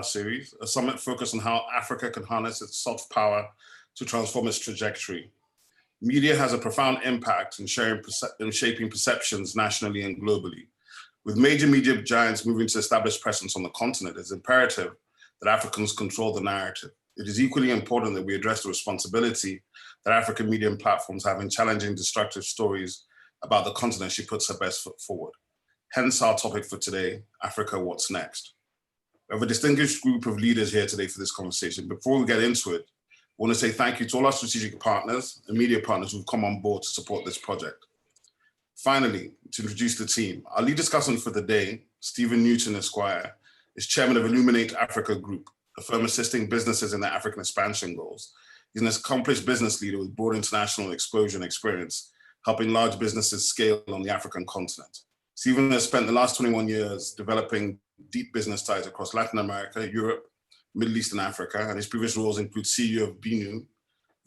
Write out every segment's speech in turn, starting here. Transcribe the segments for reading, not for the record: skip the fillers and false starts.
series, a summit focused on how Africa can harness its soft power to transform its trajectory. Media has a profound impact in shaping perceptions nationally and globally. With major media giants moving to establish presence on the continent, it's imperative that Africans control the narrative. It is equally important that we address the responsibility that African media platforms have in challenging destructive stories about the continent she puts her best foot forward. Hence our topic for today, Africa, What's Next? We have a distinguished group of leaders here today for this conversation. Before we get into it, I want to say thank you to all our strategic partners and media partners who've come on board to support this project. Finally, to introduce the team, our lead discussant for the day, Stephen Newton Esquire, is chairman of Illuminate Africa Group, a firm assisting businesses in their African expansion goals. He's an accomplished business leader with broad international exposure and experience, helping large businesses scale on the African continent. Stephen has spent the last 21 years developing deep business ties across Latin America, Europe, Middle East and Africa, and his previous roles include CEO of Binu,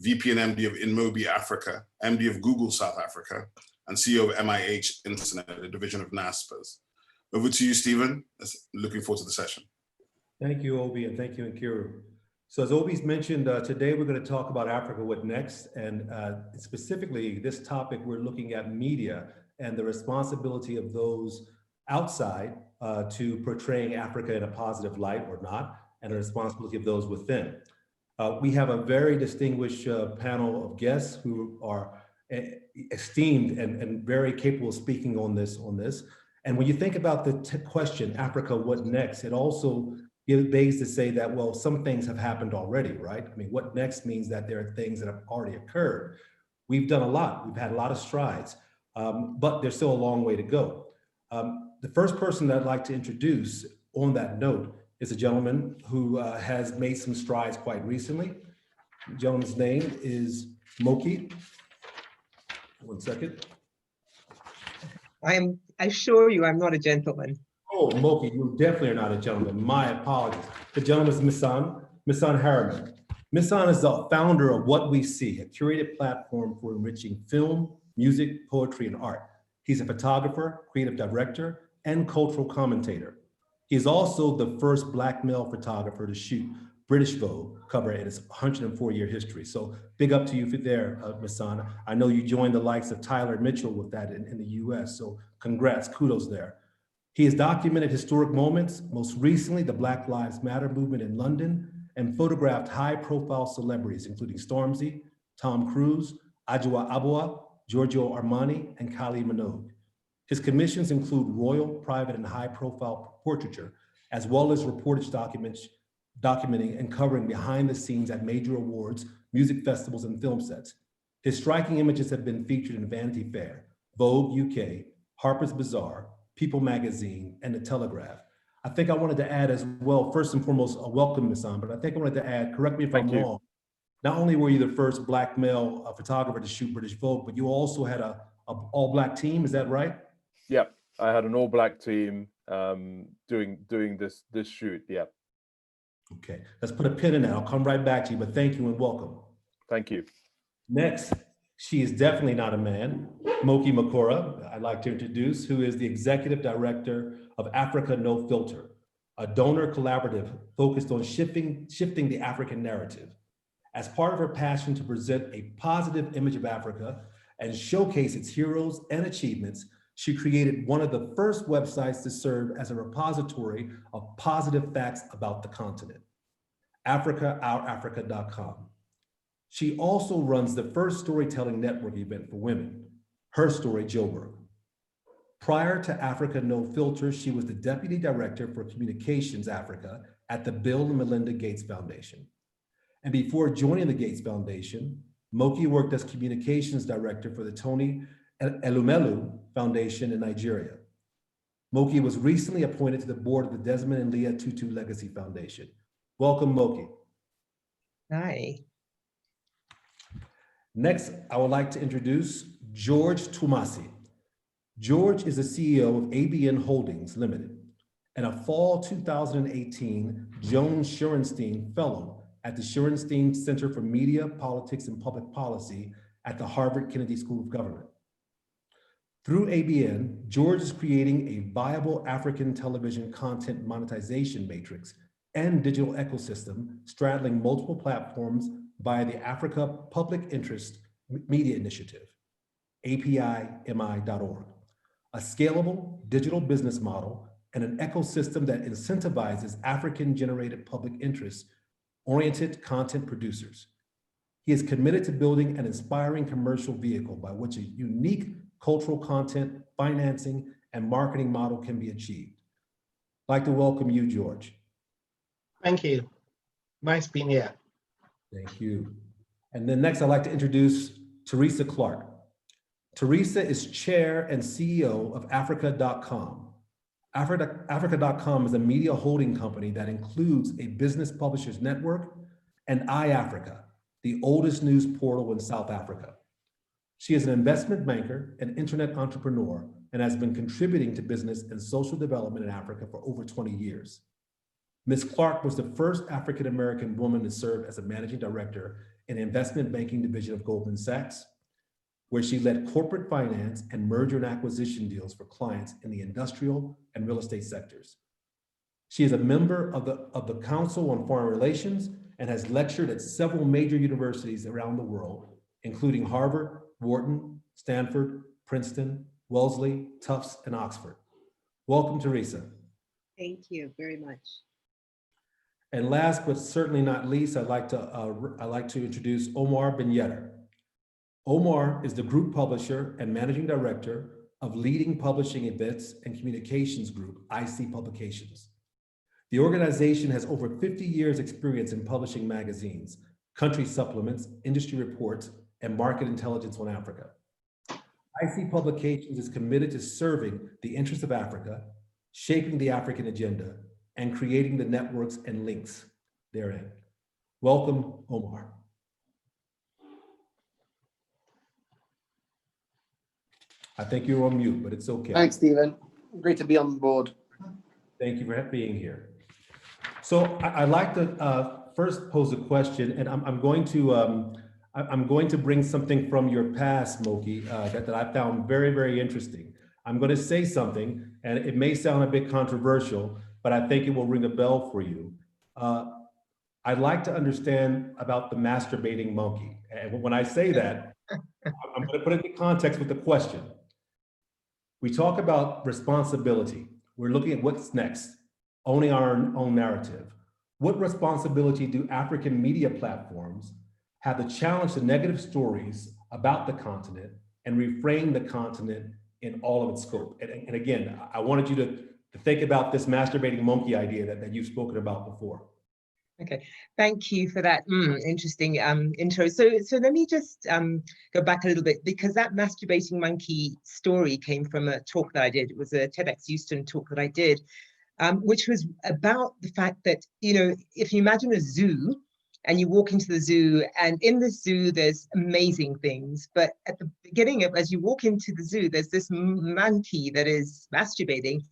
VP and MD of InMobi Africa, MD of Google South Africa, and CEO of MIH Internet, a division of NASPERS. Over to you, Stephen. Looking forward to the session. Thank you, Obi, and thank you, Makura. So as Obi's mentioned, today we're going to talk about Africa, what next? And specifically, this topic, we're looking at media and the responsibility of those outside to portraying Africa in a positive light or not, and the responsibility of those within. We have a very distinguished panel of guests who are esteemed and very capable of speaking on this. And when you think about the question, Africa, what next? It also begs to say that, well, some things have happened already, right? I mean, what next means that there are things that have already occurred. We've done a lot. We've had a lot of strides, but there's still a long way to go. The first person that I'd like to introduce on that note is a gentleman who has made some strides quite recently. The gentleman's name is Moky. One second. I assure you, I'm not a gentleman. Oh, Moky, you definitely are not a gentleman. My apologies. The gentleman is Misan Harriman. Misan is the founder of WhatWeSeee, a curated platform for enriching film, music, poetry, and art. He's a photographer, creative director, and cultural commentator. He is also the first Black male photographer to shoot British Vogue cover in its 104-year history. So big up to you for there, Misan. I know you joined the likes of Tyler Mitchell with that in the US, so congrats, kudos there. He has documented historic moments, most recently the Black Lives Matter movement in London, and photographed high-profile celebrities, including Stormzy, Tom Cruise, Adwoa Aboah, Giorgio Armani, and Kylie Minogue. His commissions include royal, private, and high-profile portraiture, as well as reportage documenting and covering behind the scenes at major awards, music festivals, and film sets. His striking images have been featured in Vanity Fair, Vogue UK, Harper's Bazaar, People Magazine, and The Telegraph. I think I wanted to add as well, first and foremost, a welcome, Misan, but I think I wanted to add, correct me if I'm wrong, not only were you the first Black male photographer to shoot British Vogue, but you also had a all-Black team, is that right? Yep, I had an all-Black team doing this shoot, yeah. Okay, let's put a pin in that. I'll come right back to you, but thank you and welcome. Thank you. Next, she is definitely not a man, Moky Makura, I'd like to introduce, who is the Executive Director of Africa No Filter, a donor collaborative focused on shifting the African narrative. As part of her passion to present a positive image of Africa and showcase its heroes and achievements, she created one of the first websites to serve as a repository of positive facts about the continent, OurAfrica.com. She also runs the first storytelling network event for women, Her Story Joburg. Prior to Africa No Filter, she was the Deputy Director for Communications Africa at the Bill and Melinda Gates Foundation. And before joining the Gates Foundation, Moky worked as Communications Director for the Tony Elumelu Foundation in Nigeria. Moky was recently appointed to the board of the Desmond and Leah Tutu Legacy Foundation. Welcome, Moky. Hi. Next, I would like to introduce George Twumasi. George is the CEO of ABN Holdings Limited and a fall 2018 Joan Shorenstein Fellow at the Shorenstein Center for Media, Politics, and Public Policy at the Harvard Kennedy School of Government. Through ABN, George is creating a viable African television content monetization matrix and digital ecosystem straddling multiple platforms via the Africa Public Interest Media Initiative, APIMI.org, a scalable digital business model and an ecosystem that incentivizes African-generated public interest-oriented content producers. He is committed to building an inspiring commercial vehicle by which a unique cultural content, financing, and marketing model can be achieved. I'd like to welcome you, George. Thank you. Nice being here. Thank you. And then next, I'd like to introduce Teresa Clarke. Teresa is chair and CEO of Africa.com. Africa.com is a media holding company that includes a business publishers network and iAfrica, the oldest news portal in South Africa. She is an investment banker and internet entrepreneur and has been contributing to business and social development in Africa for over 20 years. Ms. Clarke was the first African-American woman to serve as a managing director in the investment banking division of Goldman Sachs, where she led corporate finance and merger and acquisition deals for clients in the industrial and real estate sectors. She is a member of the Council on Foreign Relations and has lectured at several major universities around the world, including Harvard, Wharton, Stanford, Princeton, Wellesley, Tufts, and Oxford. Welcome, Teresa. Thank you very much. And last but certainly not least, I'd like to introduce Omar bin Yedder. Omar is the group publisher and managing director of leading publishing events and communications group, IC Publications. The organization has over 50 years experience in publishing magazines, country supplements, industry reports, and market intelligence on Africa. IC Publications is committed to serving the interests of Africa, shaping the African agenda, and creating the networks and links therein. Welcome, Omar. I think you're on mute, but it's okay. Thanks, Stephen. Great to be on board. Thank you for being here. So I'd like to first pose a question, and I'm going to bring something from your past, Moky, that I found very, very interesting. I'm going to say something, and it may sound a bit controversial, but I think it will ring a bell for you. I'd like to understand about the masturbating monkey. And when I say that, I'm going to put it in context with the question. We talk about responsibility. We're looking at what's next, owning our own narrative. What responsibility do African media platforms have to challenge the negative stories about the continent and reframe the continent in all of its scope? And again, I wanted you to think about this masturbating monkey idea that you've spoken about before. Okay, thank you for that interesting intro. So let me just go back a little bit, because that masturbating monkey story came from a talk that I did. It was a TEDx Houston talk that I did, which was about the fact that, you know, if you imagine a zoo and you walk into the zoo, and in the zoo there's amazing things, but at the beginning of, as you walk into the zoo, there's this monkey that is masturbating,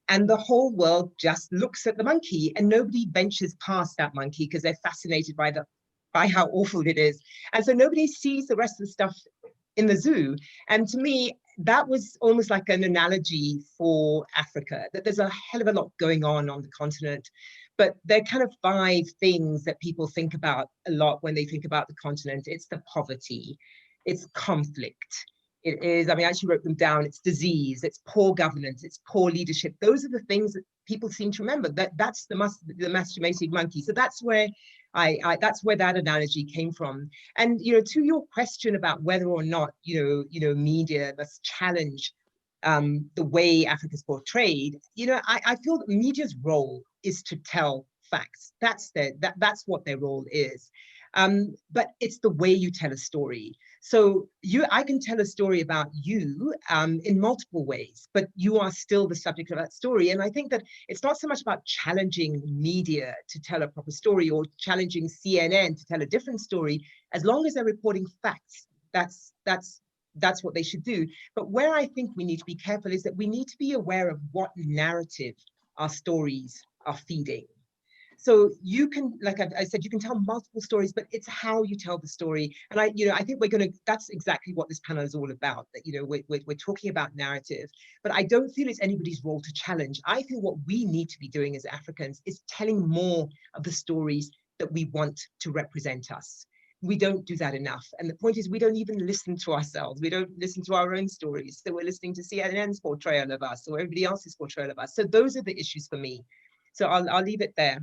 and the whole world just looks at the monkey, and nobody ventures past that monkey because they're fascinated by how awful it is. And so nobody sees the rest of the stuff in the zoo. And to me, that was almost like an analogy for Africa, that there's a hell of a lot going on the continent, but there are kind of 5 things that people think about a lot when they think about the continent. It's the poverty, it's conflict, it is, I mean, I actually wrote them down, it's disease, it's poor governance, it's poor leadership. Those are the things that people seem to remember. That's the masturbating monkey. So that's where that's where that analogy came from. And, you know, to your question about whether or not, media must challenge the way Africa's portrayed, I feel that media's role is to tell facts. That's what their role is. But it's the way you tell a story. So I can tell a story about you in multiple ways, but you are still the subject of that story. And I think that it's not so much about challenging media to tell a proper story or challenging CNN to tell a different story, as long as they're reporting facts. That's what they should do. But where I think we need to be careful is that we need to be aware of what narrative our stories are feeding. So you can, like I said, you can tell multiple stories, but it's how you tell the story. And I think that's exactly what this panel is all about, that, we're talking about narrative, but I don't feel it's anybody's role to challenge. I feel what we need to be doing as Africans is telling more of the stories that we want to represent us. We don't do that enough. And the point is, we don't even listen to ourselves. We don't listen to our own stories. So we're listening to CNN's portrayal of us or everybody else's portrayal of us. So those are the issues for me. So I'll leave it there.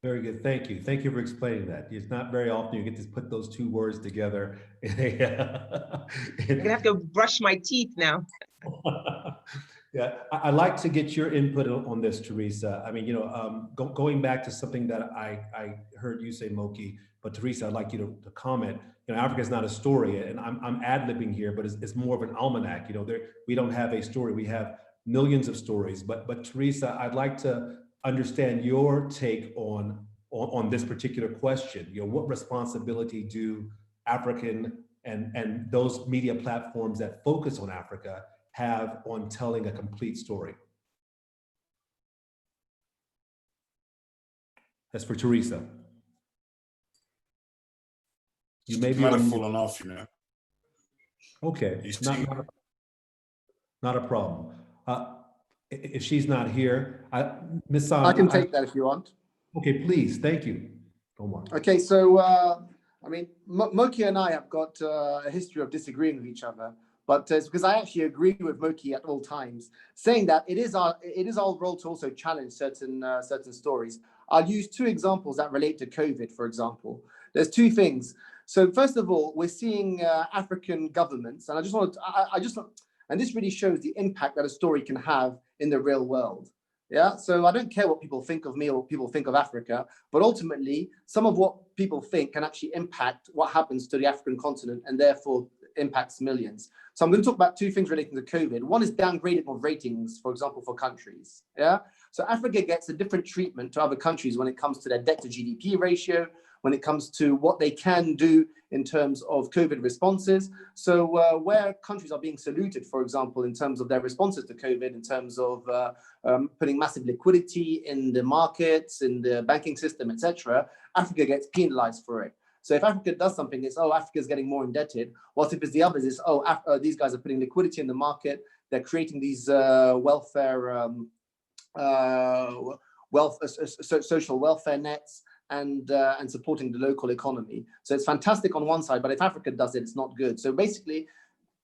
Very good. Thank you. Thank you for explaining that. It's not very often you get to put those two words together. I'm gonna have to brush my teeth now. Yeah, I'd like to get your input on this, Teresa. I mean, going back to something that I heard you say, Moky, but Teresa, I'd like you to comment. Africa is not a story, and I'm ad-libbing here, but it's more of an almanac. We don't have a story. We have millions of stories. But Teresa, I'd like to understand your take on this particular question. What responsibility do African and those media platforms that focus on Africa have on telling a complete story? That's for Teresa. You may be might have fallen off, Okay, not a problem. If she's not here, Misan, I can take that if you want. Okay, please, thank you, Omar. Okay, so I mean, Moky and I have got a history of disagreeing with each other, but it's because I actually agree with Moky at all times, saying that it is our role to also challenge certain stories. I'll use two examples that relate to COVID, for example. There's two things. So first of all, we're seeing African governments, and and this really shows the impact that a story can have in the real world. Yeah, so I don't care what people think of me or what people think of Africa, but ultimately, some of what people think can actually impact what happens to the African continent and therefore impacts millions. So I'm going to talk about two things relating to COVID. One is downgrading of ratings, for example, for countries. Yeah, so Africa gets a different treatment to other countries when it comes to their debt to GDP ratio, when it comes to what they can do in terms of COVID responses. So where countries are being saluted, for example, in terms of their responses to COVID, in terms of putting massive liquidity in the markets, in the banking system, etc., Africa gets penalized for it. So if Africa does something, it's, oh, Africa's getting more indebted. Whilst if it's the others, it's, oh, these guys are putting liquidity in the market. They're creating these social welfare nets, and supporting the local economy. So it's fantastic on one side, but if Africa does it, it's not good. So basically,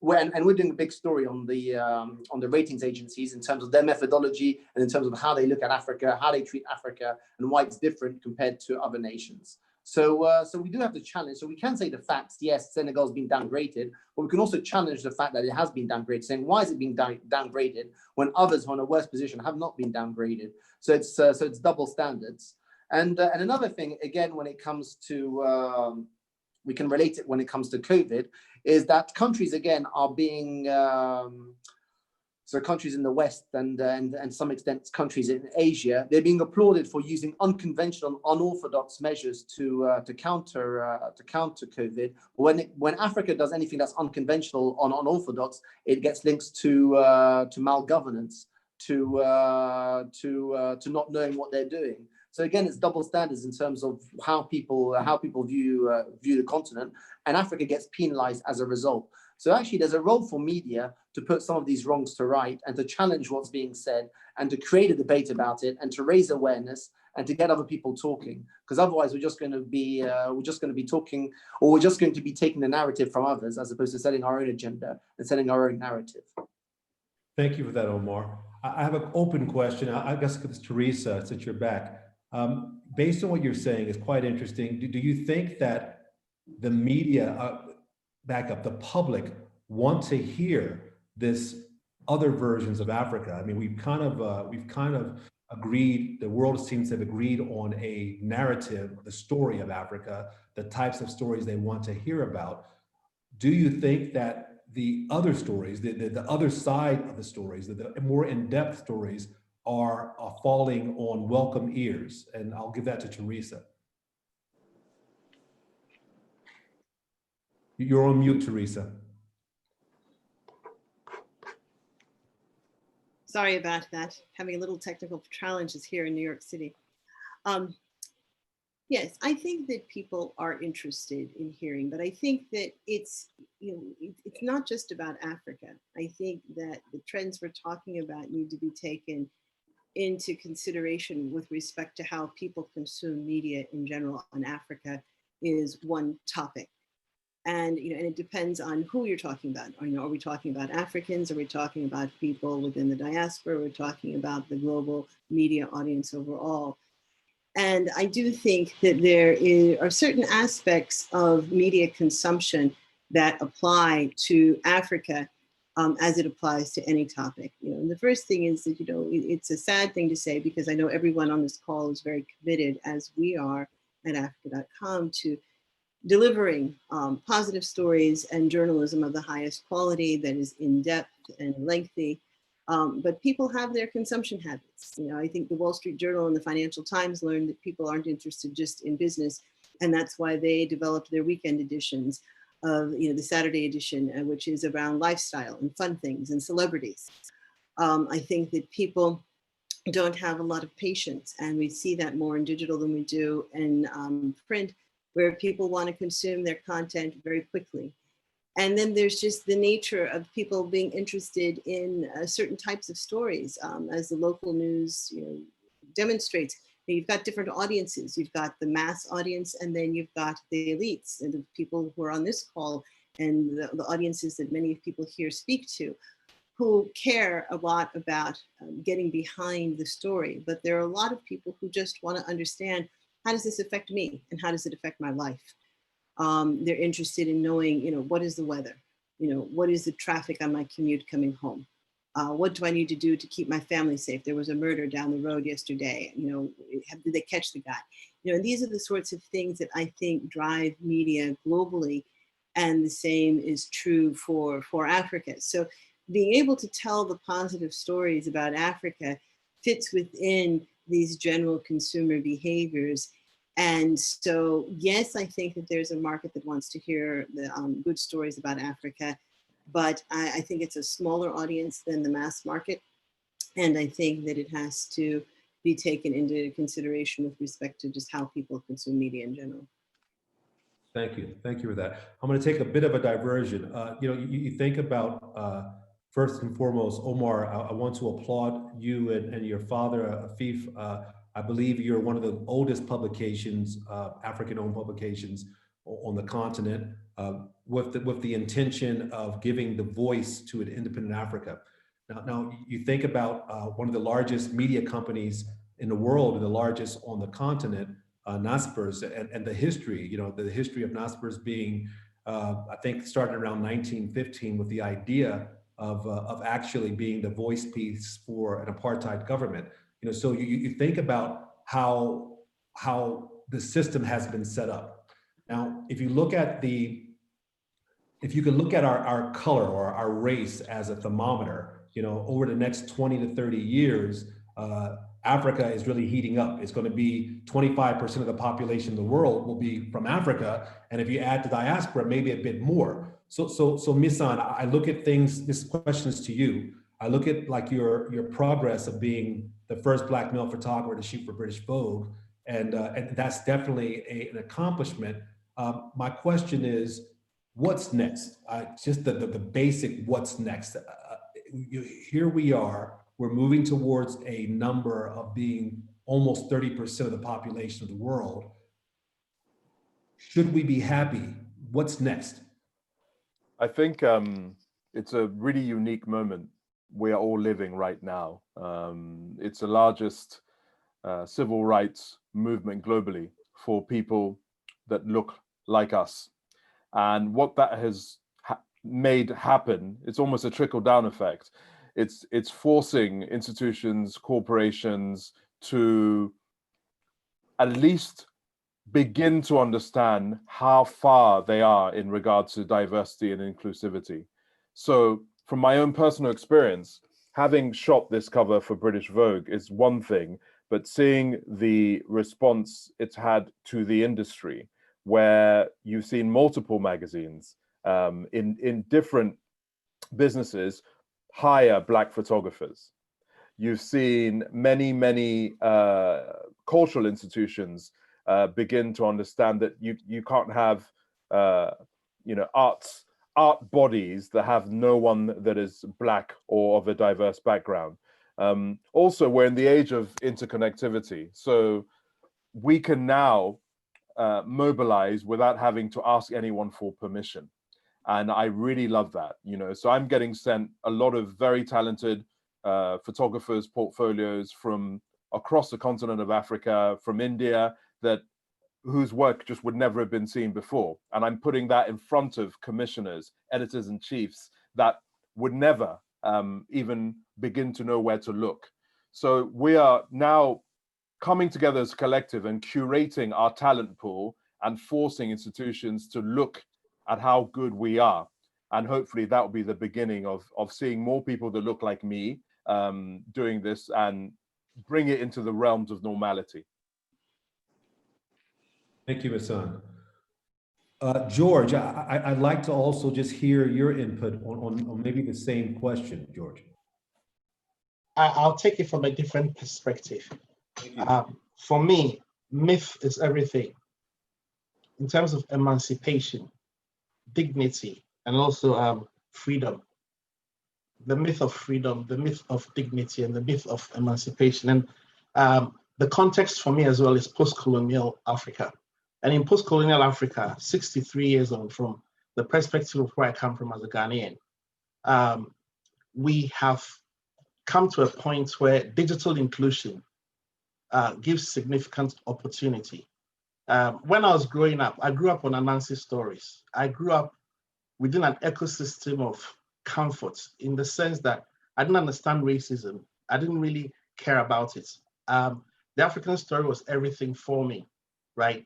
we're doing a big story on the ratings agencies in terms of their methodology and in terms of how they look at Africa, how they treat Africa, and why it's different compared to other nations. So we do have to challenge. So we can say the facts. Yes, Senegal's been downgraded, but we can also challenge the fact that it has been downgraded, saying why is it being downgraded when others who are in a worse position have not been downgraded? So it's double standards. And another thing, again, when it comes to, we can relate it when it comes to COVID, is that countries, again, are being, so countries in the West and some extent countries in Asia, they're being applauded for using unconventional, unorthodox measures to counter COVID. When Africa does anything that's unconventional or unorthodox, it gets links to malgovernance, to not knowing what they're doing. So again, it's double standards in terms of how people view the continent, and Africa gets penalized as a result. So actually, there's a role for media to put some of these wrongs to right and to challenge what's being said and to create a debate about it and to raise awareness and to get other people talking. Because otherwise, we're just going to be talking, or we're just going to be taking the narrative from others as opposed to setting our own agenda and setting our own narrative. Thank you for that, Omar. I have an open question. I guess it's Teresa, since you're back. Based on what you're saying, is quite interesting. Do you think that the media, the public, want to hear this other versions of Africa? I mean, we've kind of agreed. The world seems to have agreed on a narrative, the story of Africa, the types of stories they want to hear about. Do you think that the other stories, the other side of the stories, the more in-depth stories, are falling on welcome ears? And I'll give that to Teresa. You're on mute, Teresa. Sorry about that. Having a little technical challenges here in New York City. Yes, I think that people are interested in hearing, but I think that it's, it's not just about Africa. I think that the trends we're talking about need to be taken into consideration with respect to how people consume media in general, and Africa is one topic. And, and it depends on who you're talking about. Are we talking about Africans? Are we talking about people within the diaspora? We're talking about the global media audience overall. And I do think that there are certain aspects of media consumption that apply to Africa as it applies to any topic. And the first thing is that, it's a sad thing to say, because I know everyone on this call is very committed, as we are at Africa.com, to delivering positive stories and journalism of the highest quality that is in-depth and lengthy. But people have their consumption habits. I think the Wall Street Journal and the Financial Times learned that people aren't interested just in business, and that's why they developed their weekend editions of, the Saturday edition, which is around lifestyle and fun things and celebrities. I think that people don't have a lot of patience, and we see that more in digital than we do in print, where people want to consume their content very quickly. And then there's just the nature of people being interested in certain types of stories, as the local news demonstrates. You've got different audiences. You've got the mass audience, and then you've got the elites and the people who are on this call, and the audiences that many people here speak to, who care a lot about getting behind the story. But there are a lot of people who just want to understand, how does this affect me, and how does it affect my life? They're interested in knowing, what is the weather? What is the traffic on my commute coming home? What do I need to do to keep my family safe? There was a murder down the road yesterday. Did they catch the guy? And these are the sorts of things that I think drive media globally, and the same is true for Africa. So being able to tell the positive stories about Africa fits within these general consumer behaviors. And so, yes, I think that there's a market that wants to hear the good stories about Africa, but I think it's a smaller audience than the mass market. And I think that it has to be taken into consideration with respect to just how people consume media in general. Thank you. Thank you for that. I'm going to take a bit of a diversion. You think about, first and foremost, Omar, I want to applaud you and your father, Afif. I believe you're one of the oldest publications, African-owned publications on the continent, with the intention of giving the voice to an independent Africa. Now you think about one of the largest media companies in the world, and the largest on the continent, Naspers, and the history, the history of Naspers being, I think, started around 1915 with the idea of actually being the voice piece for an apartheid government. So you think about how the system has been set up. Now, if you can look at our color or our race as a thermometer, over the next 20 to 30 years, Africa is really heating up. It's going to be 25% of the population of the world will be from Africa. And if you add the diaspora, maybe a bit more. So Misan, I look at things, this question is to you. I look at like your progress of being the first Black male photographer to shoot for British Vogue. And that's definitely an accomplishment. My question is, what's next? Just the basic what's next. Here we are. We're moving towards a number of being almost 30% of the population of the world. Should we be happy? What's next? I think it's a really unique moment we are all living right now. It's the largest civil rights movement globally for people that look like us. And what that has made happen, it's almost a trickle-down effect. It's forcing institutions, corporations to at least begin to understand how far they are in regards to diversity and inclusivity. So from my own personal experience, having shot this cover for British Vogue is one thing, but seeing the response it's had to the industry, where you've seen multiple magazines in different businesses hire Black photographers. you've seen many cultural institutions begin to understand that you can't have art bodies that have no one that is Black or of a diverse background. Also, we're in the age of interconnectivity, so we can now mobilize without having to ask anyone for permission. And I really love that, so I'm getting sent a lot of very talented photographers' portfolios from across the continent of Africa, from India, whose work just would never have been seen before. And I'm putting that in front of commissioners, editors in chiefs that would never even begin to know where to look. So we are now coming together as a collective and curating our talent pool and forcing institutions to look at how good we are. And hopefully that will be the beginning of seeing more people that look like me doing this and bring it into the realms of normality. Thank you, Misan. George, I'd like to also just hear your input on maybe the same question, George. I'll take it from a different perspective. For me, myth is everything in terms of emancipation, dignity, and also freedom. The myth of freedom, the myth of dignity, and the myth of emancipation. And the context for me as well is post-colonial Africa. And in post-colonial Africa, 63 years on, from the perspective of where I come from as a Ghanaian, we have come to a point where digital inclusion gives significant opportunity. When I was growing up, I grew up on Anansi stories. I grew up within an ecosystem of comfort in the sense that I didn't understand racism. I didn't really care about it. The African story was everything for me, right?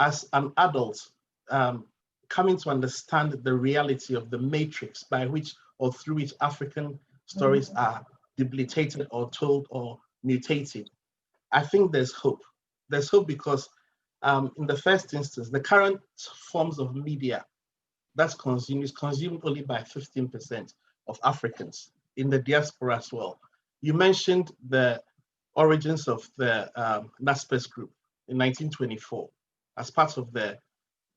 As an adult, coming to understand the reality of the matrix by which or through which African stories are debilitated or told or mutated, I think there's hope. There's hope because in the first instance, the current forms of media that's consumed is consumed only by 15% of Africans in the diaspora as well. You mentioned the origins of the Naspers group in 1924 as part of the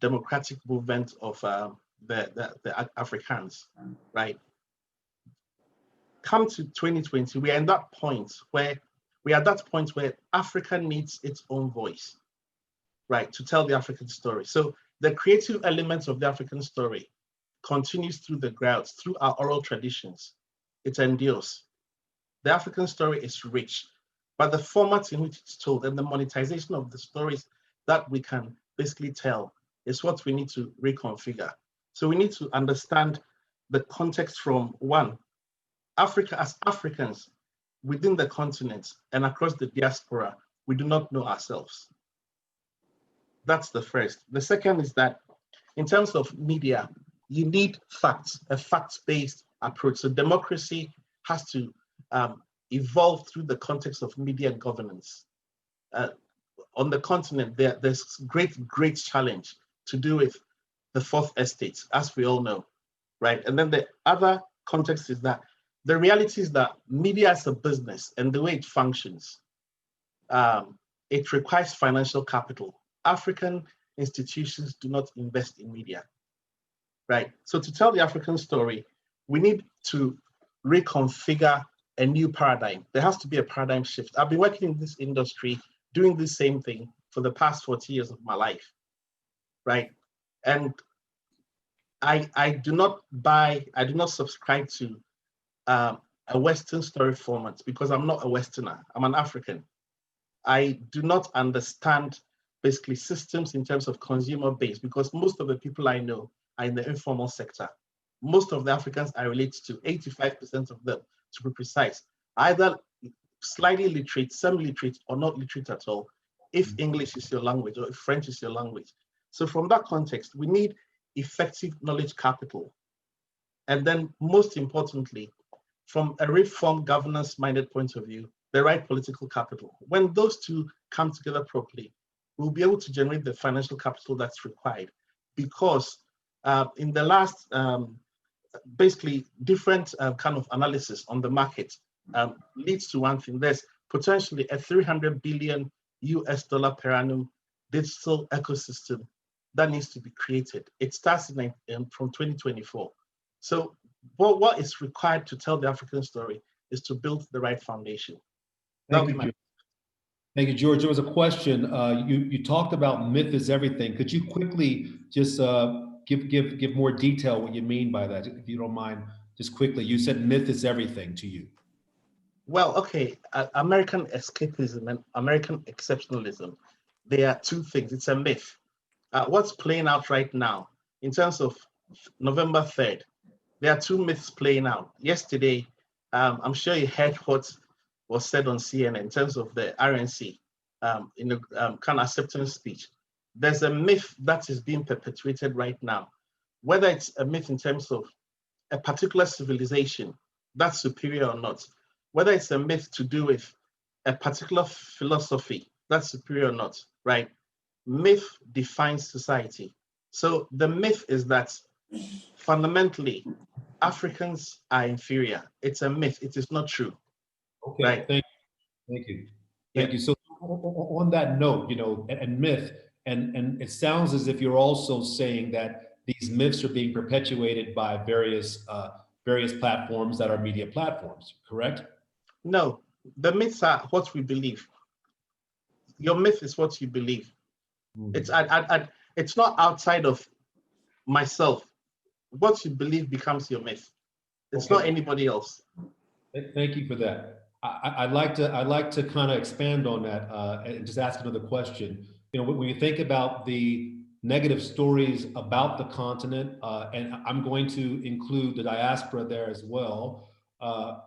democratic movement of the Afrikaans, right? Come to 2020, we are at that point where Africa needs its own voice, right, to tell the African story. So the creative elements of the African story continues through the grounds, through our oral traditions. It endures. The African story is rich, but the format in which it's told and the monetization of the stories that we can basically tell is what we need to reconfigure. So we need to understand the context from one, Africa as Africans within the continent and across the diaspora, we do not know ourselves. That's the first. The second is that in terms of media, you need facts, a fact-based approach. So democracy has to evolve through the context of media governance. On the continent, there's great challenge to do with the fourth estate, as we all know, right? And then the other context is that the reality is that media as a business and the way it functions, it requires financial capital. African institutions do not invest in media, right? So to tell the African story, we need to reconfigure a new paradigm. There has to be a paradigm shift. I've been working in this industry, doing the same thing for the past 40 years of my life, right? And I do not subscribe to a Western story format because I'm not a Westerner, I'm an African. I do not understand basically systems in terms of consumer base because most of the people I know are in the informal sector. Most of the Africans I relate to, 85% of them, to be precise, either slightly literate, semi-literate, or not literate at all, if English is your language or if French is your language. So from that context, we need effective knowledge capital. And then most importantly, from a reform governance-minded point of view, the right political capital. When those two come together properly, we'll be able to generate the financial capital that's required because in the last, basically different kind of analysis on the market, leads to one thing. There's potentially a $300 billion per annum digital ecosystem that needs to be created. It starts from 2024. So what is required to tell the African story is to build the right foundation. Thank you, Thank you, George. There was a question. You talked about myth is everything. Could you quickly just give more detail what you mean by that, if you don't mind? Just quickly, you said myth is everything to you. Well, okay, American escapism and American exceptionalism, they are two things. It's a myth. What's playing out right now, in terms of November 3rd, there are two myths playing out. Yesterday, I'm sure you heard what was said on CNN in terms of the RNC in the kind of acceptance speech. There's a myth that is being perpetuated right now, whether it's a myth in terms of a particular civilization that's superior or not, whether it's a myth to do with a particular philosophy that's superior or not, right? Myth defines society. So the myth is that fundamentally, Africans are inferior. It's a myth. It is not true. Okay, right? Thank you. Thank you. So on that note, and myth, and it sounds as if you're also saying that these myths are being perpetuated by various platforms that are media platforms, correct? No, the myths are what we believe. Your myth is what you believe. Mm-hmm. It's not outside of myself. What you believe becomes your myth. It's not anybody else. Thank you for that. I'd like to kind of expand on that and just ask another question. When you think about the negative stories about the continent, and I'm going to include the diaspora there as well,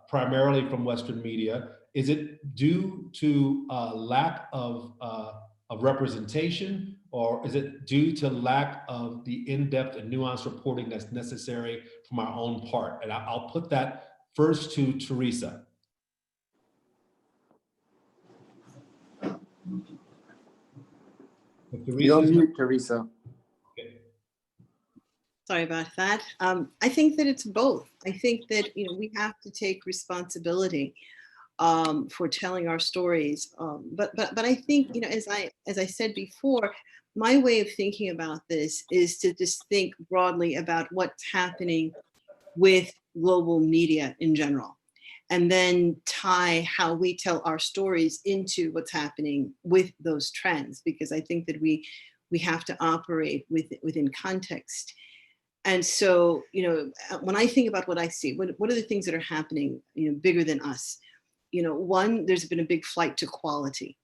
primarily from Western media, is it due to lack of representation, or is it due to lack of the in-depth and nuanced reporting that's necessary from our own part? And I'll put that first to Teresa. You're on mute, Teresa. Okay. Sorry about that. I think that it's both. I think that we have to take responsibility for telling our stories. But I think as I said before, my way of thinking about this is to just think broadly about what's happening with global media in general, and then tie how we tell our stories into what's happening with those trends, because I think that we have to operate within context. And so, when I think about what I see, what are the things that are happening, bigger than us? One, there's been a big flight to quality.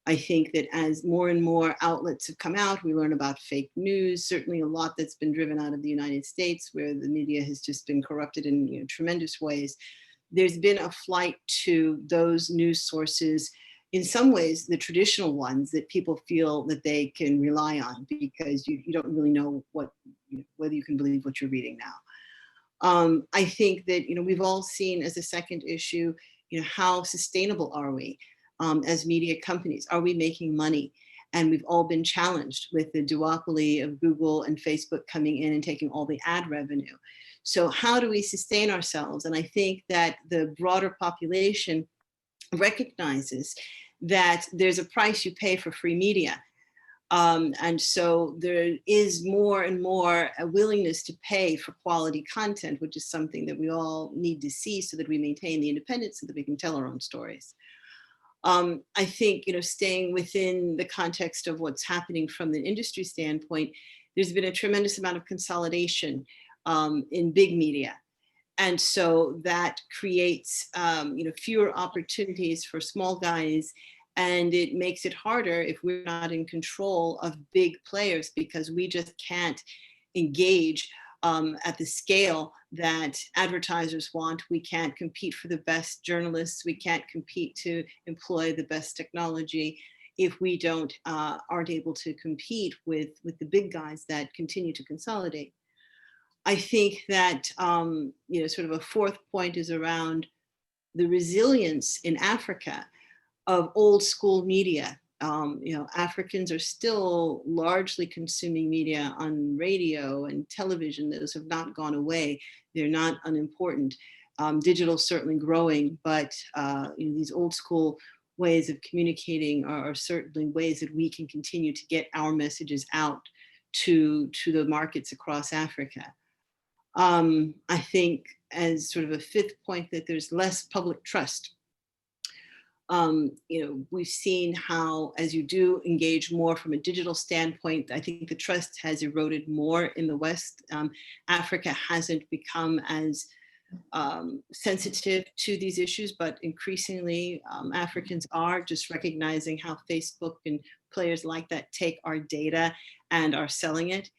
I think that as more and more outlets have come out, we learn about fake news, certainly a lot that's been driven out of the United States, where the media has just been corrupted in tremendous ways. There's been a flight to those news sources, in some ways, the traditional ones that people feel that they can rely on, because you don't really know whether you can believe what you're reading now. I think that, we've all seen as a second issue, how sustainable are we as media companies? Are we making money? And we've all been challenged with the duopoly of Google and Facebook coming in and taking all the ad revenue. So how do we sustain ourselves? And I think that the broader population recognizes that there's a price you pay for free media. And so there is more and more a willingness to pay for quality content, which is something that we all need to see so that we maintain the independence so that we can tell our own stories. I think, staying within the context of what's happening from the industry standpoint, there's been a tremendous amount of consolidation in big media. And so that creates, fewer opportunities for small guys, and it makes it harder if we're not in control of big players, because we just can't engage at the scale that advertisers want. We can't compete for the best journalists. We can't compete to employ the best technology if we aren't able to compete with the big guys that continue to consolidate. I think that, sort of a fourth point is around the resilience in Africa of old school media. Africans are still largely consuming media on radio and television. Those have not gone away. They're not unimportant. Digital certainly growing, but these old school ways of communicating are certainly ways that we can continue to get our messages out to the markets across Africa. I think as sort of a fifth point that there's less public trust. We've seen how, as you do engage more from a digital standpoint, I think the trust has eroded more in the West. Africa hasn't become as sensitive to these issues, but increasingly Africans are just recognizing how Facebook and players like that take our data and are selling it.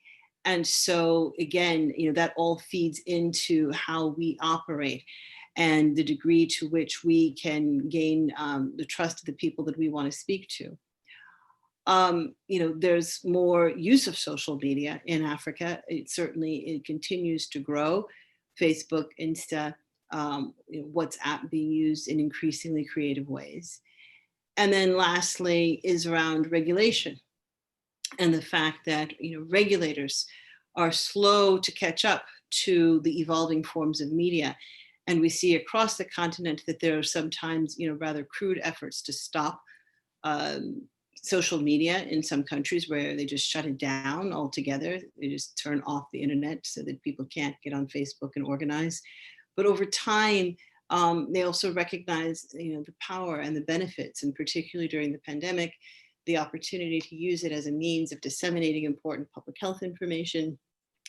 And so again, that all feeds into how we operate and the degree to which we can gain the trust of the people that we want to speak to. There's more use of social media in Africa. It continues to grow. Facebook, Insta, WhatsApp being used in increasingly creative ways. And then lastly is around regulation and the fact that regulators are slow to catch up to the evolving forms of media. And we see across the continent that there are sometimes rather crude efforts to stop social media in some countries where they just shut it down altogether. They just turn off the internet so that people can't get on Facebook and organize. But over time, they also recognize the power and the benefits, and particularly during the pandemic, the opportunity to use it as a means of disseminating important public health information.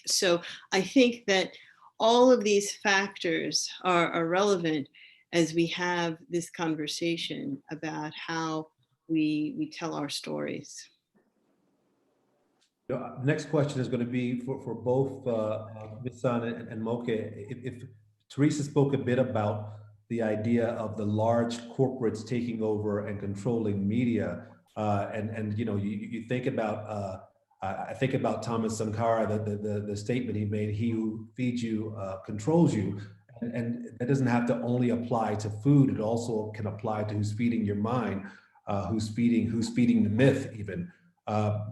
So I think that all of these factors are relevant as we have this conversation about how we tell our stories. The next question is going to be for both Misan and Moky. If Teresa spoke a bit about the idea of the large corporates taking over and controlling media, and you think about I think about Thomas Sankara, the statement he made: "He who feeds you controls you." And that doesn't have to only apply to food; it also can apply to who's feeding your mind. Who's feeding the myth even.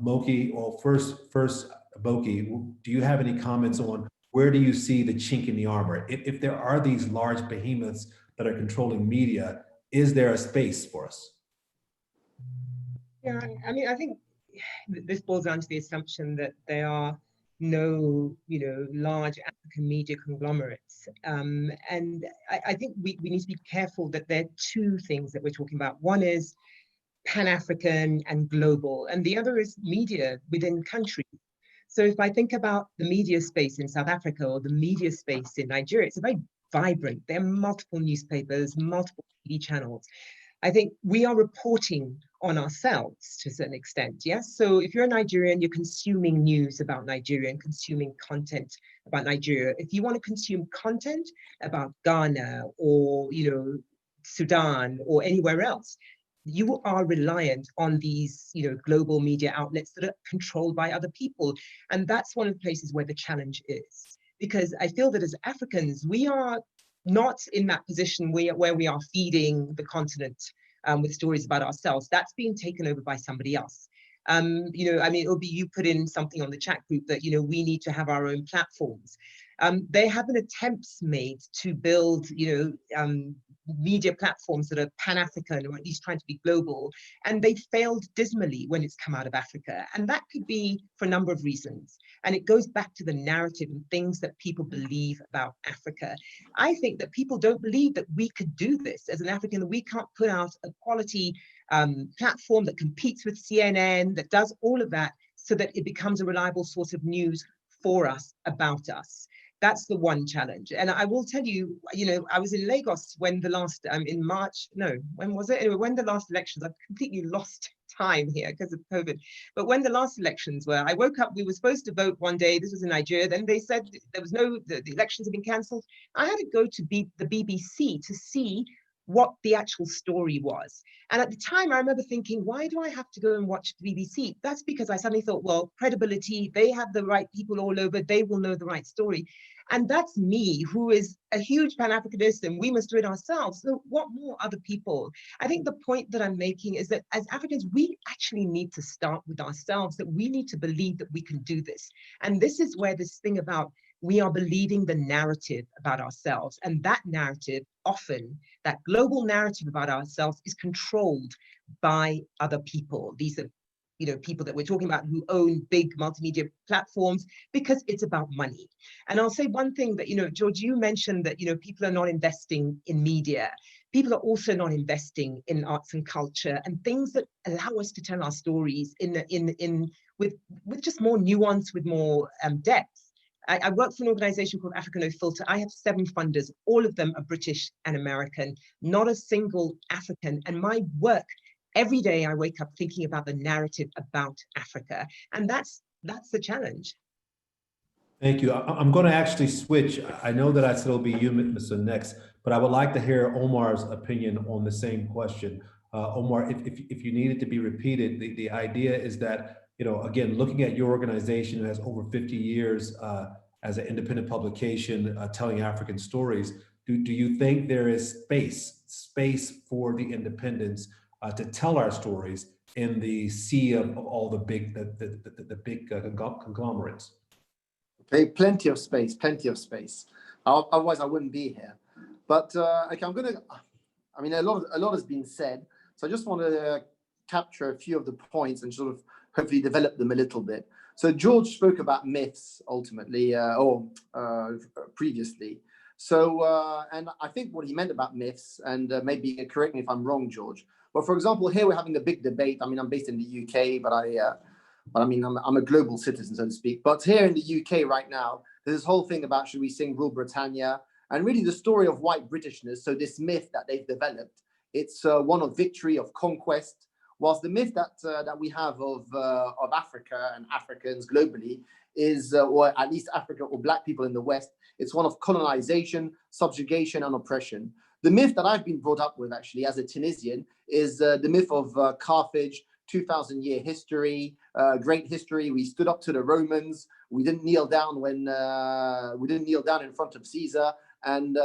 Moky, well, first, Moky, do you have any comments on where do you see the chink in the armor? If there are these large behemoths that are controlling media, is there a space for us? Yeah, I mean, I think this boils down to the assumption that there are no, large African media conglomerates. And I think we need to be careful that there are two things that we're talking about. One is Pan-African and global, and the other is media within countries. So if I think about the media space in South Africa or the media space in Nigeria, it's very vibrant. There are multiple newspapers, multiple TV channels. I think we are reporting on ourselves to a certain extent, yes? So if you're a Nigerian, you're consuming news about Nigeria and consuming content about Nigeria. If you want to consume content about Ghana or, Sudan or anywhere else, you are reliant on these, global media outlets that are controlled by other people. And that's one of the places where the challenge is. Because I feel that as Africans, we are not in that position where we are feeding the continent with stories about ourselves. That's being taken over by somebody else. It'll be you put in something on the chat group that, we need to have our own platforms. There have been attempts made to build, media platforms that are Pan-African or at least trying to be global, and they failed dismally when it's come out of Africa. And that could be for a number of reasons. And it goes back to the narrative and things that people believe about Africa. I think that people don't believe that we could do this as an African, that we can't put out a quality platform that competes with CNN, that does all of that so that it becomes a reliable source of news for us, about us. That's the one challenge. And I will tell you, I was in Lagos when the last, in March, no, when was it? Anyway, when the last elections, I've completely lost time here because of COVID. But when the last elections were, I woke up, we were supposed to vote one day, this was in Nigeria, then they said there was the elections had been cancelled. I had to go to the BBC to see what the actual story was. And at the time, I remember thinking, why do I have to go and watch the BBC? That's because I suddenly thought, well, credibility, they have the right people all over, they will know the right story. And that's me, who is a huge Pan-Africanist, and we must do it ourselves. So what more other people? I think the point that I'm making is that as Africans, we actually need to start with ourselves, that we need to believe that we can do this. And this is where this thing about we are believing the narrative about ourselves. And that narrative, often, that global narrative about ourselves is controlled by other people. These are, you know, people that we're talking about who own big multimedia platforms, because it's about money. And I'll say one thing that, you know, George, you mentioned that, you know, people are not investing in media. People are also not investing in arts and culture and things that allow us to tell our stories with just more nuance, with more depth. I work for an organization called Africa No Filter. I have 7 funders. All of them are British and American, not a single African. And my work, every day I wake up thinking about the narrative about Africa. And that's the challenge. Thank you. I'm going to actually switch. I know that I said it'll be you, Mr. Next, but I would like to hear Omar's opinion on the same question. Omar, if you need it to be repeated, the idea is that, you know, again, looking at your organization that has over 50 years as an independent publication telling African stories, do you think there is space for the independents to tell our stories in the sea of all the big conglomerates? Okay, plenty of space, plenty of space. Otherwise, I wouldn't be here. But okay, I mean, a lot has been said, so I just want to capture a few of the points and sort of hopefully develop them a little bit. So George spoke about myths ultimately, previously. So, and I think what he meant about myths, and maybe correct me if I'm wrong, George, but for example, here we're having a big debate. I mean, I'm based in the UK, but I mean, I'm a global citizen, so to speak. But here in the UK right now, there's this whole thing about should we sing Rule Britannia? And really the story of white Britishness, so this myth that they've developed, it's one of victory, of conquest, whilst the myth that we have of Africa and Africans globally is, or at least Africa or Black people in the West, it's one of colonization, subjugation, and oppression. The myth that I've been brought up with, actually, as a Tunisian, is the myth of Carthage, 2,000-year history, great history. We stood up to the Romans. We didn't kneel down when we didn't kneel down in front of Caesar, and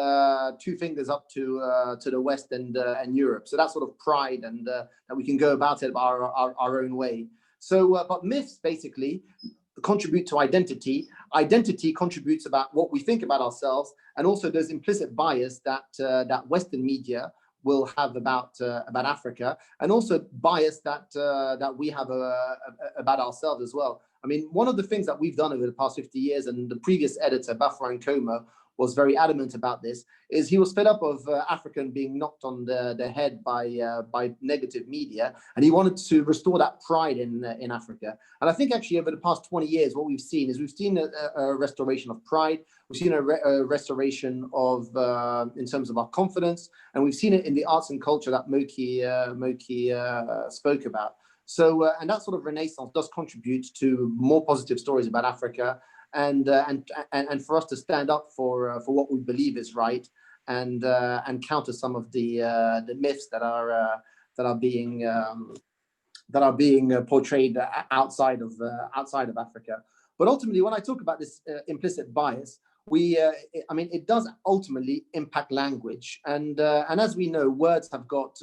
2 fingers up to the West and Europe. So that sort of pride, and that we can go about it our own way. So, but myths basically contribute to identity. Identity contributes about what we think about ourselves, and also there's implicit bias that Western media will have about Africa, and also bias that we have about ourselves as well. I mean, one of the things that we've done over the past 50 years, and the previous editor, Bafra Nkoma, was very adamant about this, is he was fed up of African being knocked on the head by negative media, and he wanted to restore that pride in Africa. And I think actually over the past 20 years, what we've seen is a restoration of pride. We've seen a restoration of in terms of our confidence, and we've seen it in the arts and culture that Moky spoke about. So, and that sort of renaissance does contribute to more positive stories about Africa, and for us to stand up for what we believe is right, and counter some of the myths that are being portrayed outside of Africa. But ultimately, when I talk about this implicit bias, I mean, it does ultimately impact language, and as we know, words have got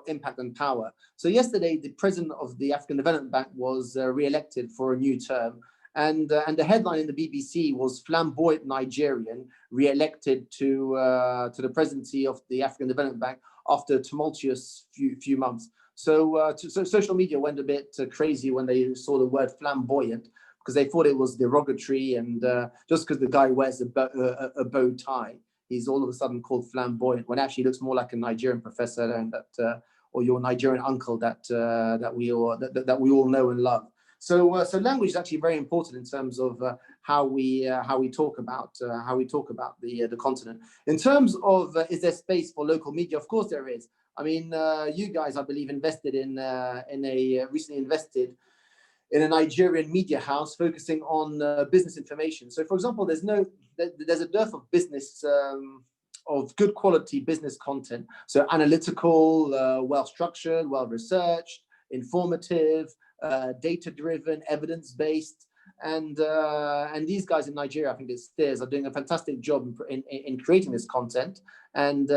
impact and power. So yesterday, the president of the African Development Bank was re-elected for a new term. And the headline in the BBC was "Flamboyant Nigerian re-elected to the presidency of the African Development Bank after a tumultuous few months." So social media went a bit crazy when they saw the word flamboyant, because they thought it was derogatory, and just because the guy wears a bow tie, he's all of a sudden called flamboyant, when actually he looks more like a Nigerian professor, and or your Nigerian uncle that we all know and love. So language is actually very important in terms of how we talk about the continent. In terms of is there space for local media? Of course there is. I mean, you guys, I believe, recently invested in a Nigerian media house focusing on business information. So, for example, there's a dearth of business. Of good quality business content. So analytical, well structured, well researched, informative, data-driven, evidence-based, and these guys in Nigeria, I think it's Steers, are doing a fantastic job in creating this content and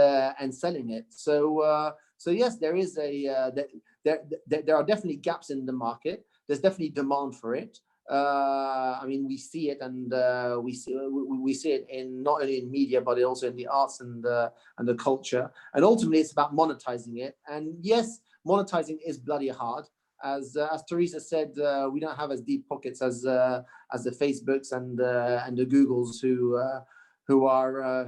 selling it. So yes, there is there are definitely gaps in the market. There's definitely demand for it, I mean, we see it, and we see it in not only in media, but also in the arts and the culture. And ultimately, it's about monetizing it. And yes, monetizing is bloody hard. As Teresa said, we don't have as deep pockets as the Facebooks and the Googles who are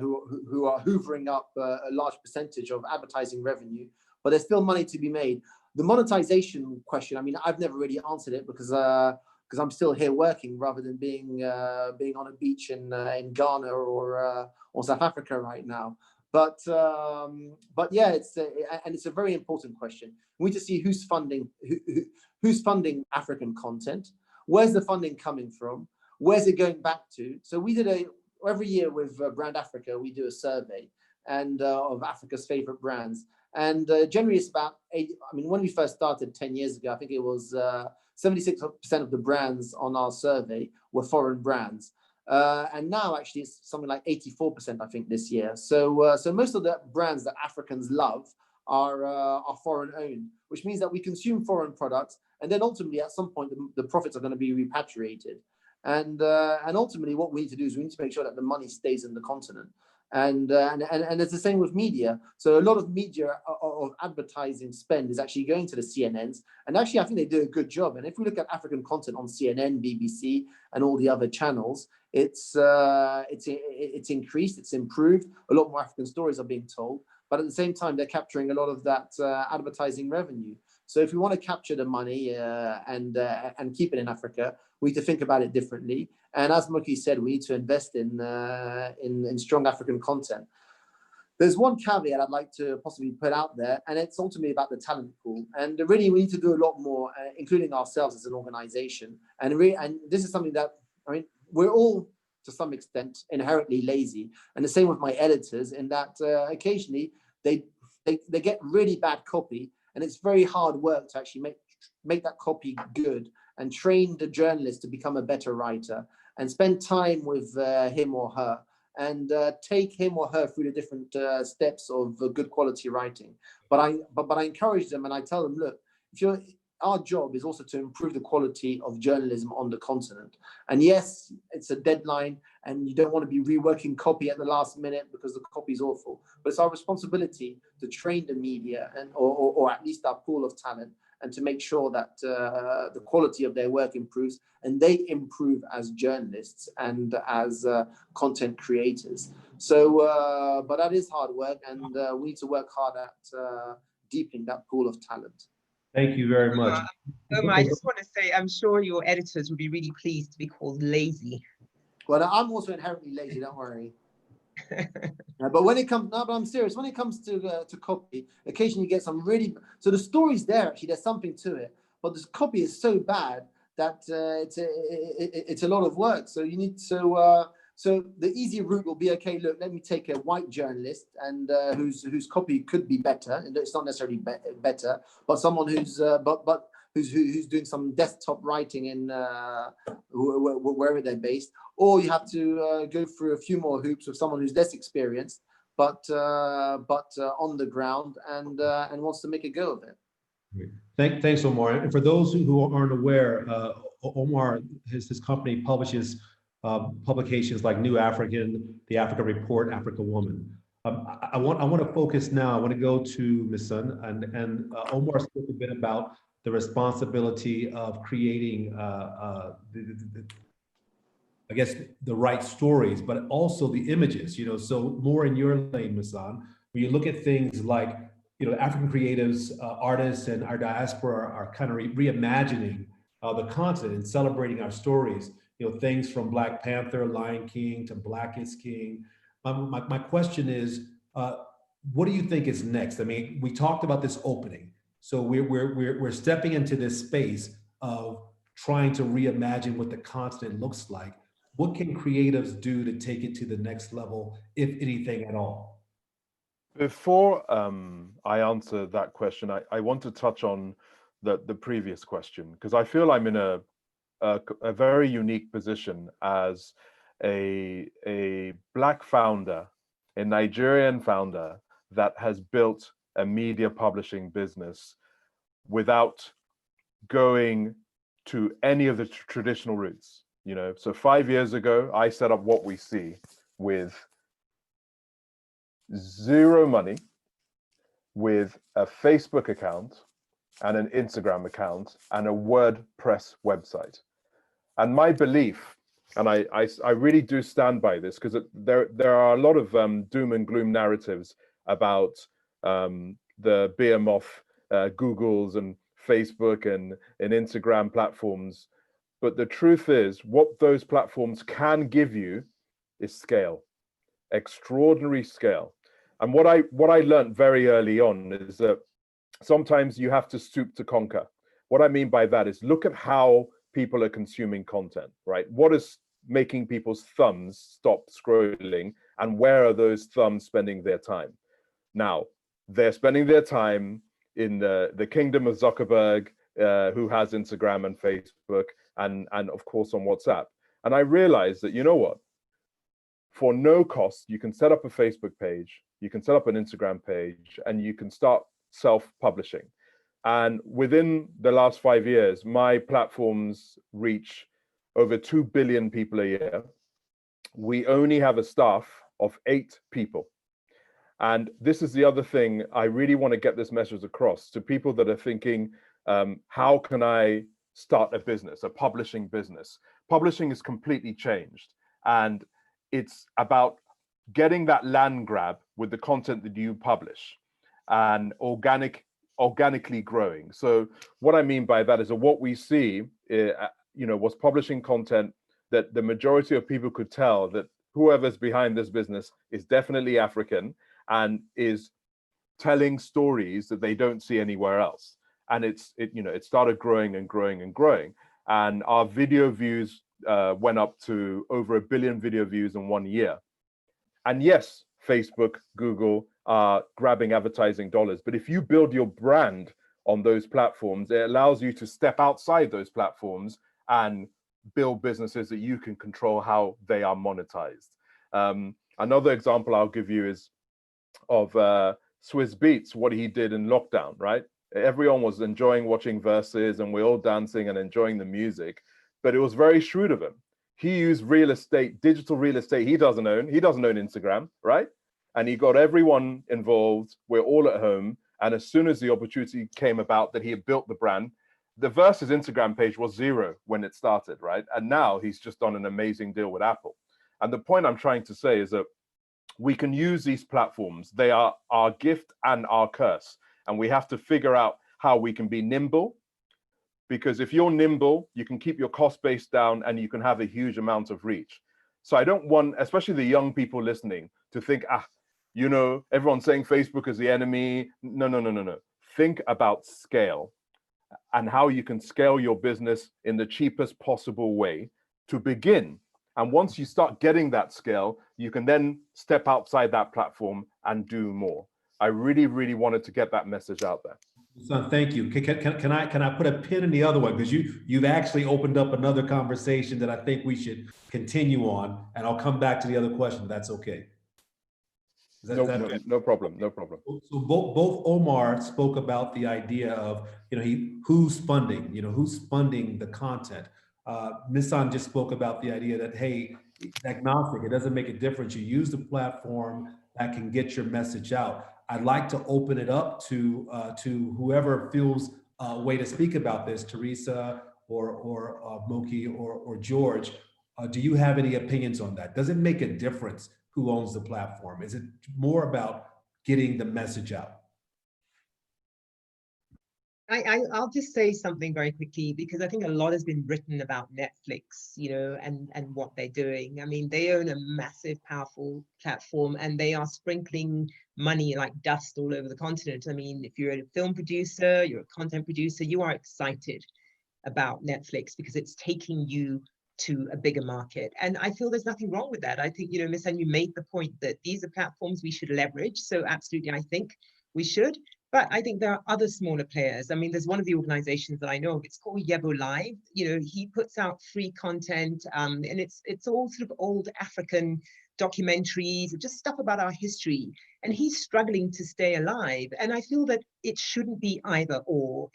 hoovering up a large percentage of advertising revenue. But there's still money to be made. The monetization question, I mean, I've never really answered it because I'm still here working rather than being on a beach in Ghana or South Africa right now. But yeah, it's a very important question. We need to see who's funding African content. Where's the funding coming from? Where's it going back to? So we did every year with Brand Africa, we do a survey of Africa's favorite brands. And generally it's about 80, I mean, when we first started 10 years ago, I think it was 76% of the brands on our survey were foreign brands. And now actually it's something like 84%, I think, this year. So most of the brands that Africans love are foreign owned, which means that we consume foreign products, and then ultimately at some point the profits are going to be repatriated. And ultimately what we need to do is we need to make sure that the money stays in the continent. And it's the same with media. So a lot of media of advertising spend is actually going to the CNNs, and actually I think they do a good job. And if we look at African content on CNN, BBC, and all the other channels, it's increased, it's improved. A lot more African stories are being told, but at the same time they're capturing a lot of that advertising revenue. So if we want to capture the money and keep it in Africa, we need to think about it differently. And as Moky said, we need to invest in strong African content. There's one caveat I'd like to possibly put out there, and it's ultimately about the talent pool. And really, we need to do a lot more, including ourselves as an organization. And this is something that, I mean, we're all to some extent inherently lazy, and the same with my editors. In that occasionally they get really bad copy, and it's very hard work to actually make that copy good and train the journalist to become a better writer and spend time with him or her and take him or her through the different steps of good quality writing. But I encourage them and I tell them, look, our job is also to improve the quality of journalism on the continent. And yes, it's a deadline and you don't want to be reworking copy at the last minute because the copy is awful. But it's our responsibility to train the media or at least our pool of talent, and to make sure that the quality of their work improves and they improve as journalists and as content creators. So, but that is hard work, and we need to work hard at deepening that pool of talent. Thank you very much. Omar, I just want to say, I'm sure your editors would be really pleased to be called lazy. Well, I'm also inherently lazy, don't worry. But when it comes, no, but I'm serious. When it comes to copy, occasionally you get some really. So the story's there. Actually, there's something to it, but this copy is so bad that it's a lot of work. So you need so the easy route will be, okay, look, let me take a white journalist and whose copy could be better, and it's not necessarily better, but someone who's who's doing some desktop writing in wherever they're based, or you have to go through a few more hoops with someone who's less experienced, but on the ground and wants to make a go of it. Thanks, Omar. And for those who aren't aware, Omar, his company publishes publications like New African, The Africa Report, Africa Woman. I want to focus now. I want to go to Misan, and Omar spoke a bit about the responsibility of creating, I guess, the right stories, but also the images. You know, so more in your lane, Misan, when you look at things like, you know, African creatives, artists, and our diaspora are kind of reimagining the continent and celebrating our stories. You know, things from Black Panther, Lion King to Black is King. My question is, what do you think is next? I mean, we talked about this opening, so we're stepping into this space of trying to reimagine what the continent looks like. What can creatives do to take it to the next level, if anything at all? Before I answer that question, I want to touch on the previous question, because I feel I'm in a very unique position as a Black founder, a Nigerian founder that has built a media publishing business without going to any of the traditional routes. You know, so 5 years ago, I set up WhatWeSeee with zero money, with a Facebook account and an Instagram account and a WordPress website. And my belief, and I really do stand by this, because there are a lot of doom and gloom narratives about the behemoth Googles and Facebook and Instagram platforms. But the truth is, what those platforms can give you is scale, extraordinary scale. And what I learned very early on is that sometimes you have to stoop to conquer. What I mean by that is look at how people are consuming content, right? What is making people's thumbs stop scrolling, and where are those thumbs spending their time? Now, they're spending their time in the kingdom of Zuckerberg, who has Instagram and Facebook, and of course on WhatsApp. And I realized that, you know what? For no cost, you can set up a Facebook page, you can set up an Instagram page, and you can start self-publishing. And within the last 5 years, my platforms reach over 2 billion people a year. We only have a staff of 8 people. And this is the other thing, I really want to get this message across to people that are thinking, how can I start a business, a publishing business? Publishing is completely changed. And it's about getting that land grab with the content that you publish and organically growing. So what I mean by that is that WhatWeSeee, was publishing content that the majority of people could tell that whoever's behind this business is definitely African and is telling stories that they don't see anywhere else. And it started growing and growing and growing. And our video views went up to over 1 billion video views in 1 year. And yes, Facebook, Google are grabbing advertising dollars. But if you build your brand on those platforms, it allows you to step outside those platforms and build businesses that you can control how they are monetized. Another example I'll give you is of Swiss Beats, what he did in lockdown, right? Everyone was enjoying watching Verses and we're all dancing and enjoying the music, but it was very shrewd of him. He used real estate, digital real estate he doesn't own. He doesn't own Instagram, right? And he got everyone involved. We're all at home. And as soon as the opportunity came about that he had built the brand, the Versus Instagram page was 0 when it started, right? And now he's just done an amazing deal with Apple. And the point I'm trying to say is that we can use these platforms. They are our gift and our curse. And we have to figure out how we can be nimble. Because if you're nimble, you can keep your cost base down and you can have a huge amount of reach. So I don't want, especially the young people listening, to think, everyone's saying Facebook is the enemy. No. Think about scale and how you can scale your business in the cheapest possible way to begin. And once you start getting that scale, you can then step outside that platform and do more. I really, really wanted to get that message out there. Son, thank you. Can I put a pin in the other one? Because you've actually opened up another conversation that I think we should continue on, and I'll come back to the other question, if that's okay. No problem. So both Omar spoke about the idea of, who's funding, who's funding the content. Misan just spoke about the idea that, hey, agnostic, it doesn't make a difference. You use the platform that can get your message out. I'd like to open it up to whoever feels a way to speak about this, Teresa or Moky or George. Do you have any opinions on that? Does it make a difference who owns the platform? Is it more about getting the message out? I'll just say something very quickly, because I think a lot has been written about Netflix, and what they're doing. I mean, they own a massive, powerful platform, and they are sprinkling money like dust all over the continent. I mean, if you're a film producer, you're a content producer, you are excited about Netflix because it's taking you to a bigger market. And I feel there's nothing wrong with that. I think, Misan, you made the point that these are platforms we should leverage. So absolutely, I think we should. But I think there are other smaller players. I mean, there's one of the organizations that I know of, it's called Yedder Live. He puts out free content, and it's all sort of old African documentaries, just stuff about our history. And he's struggling to stay alive. And I feel that it shouldn't be either or.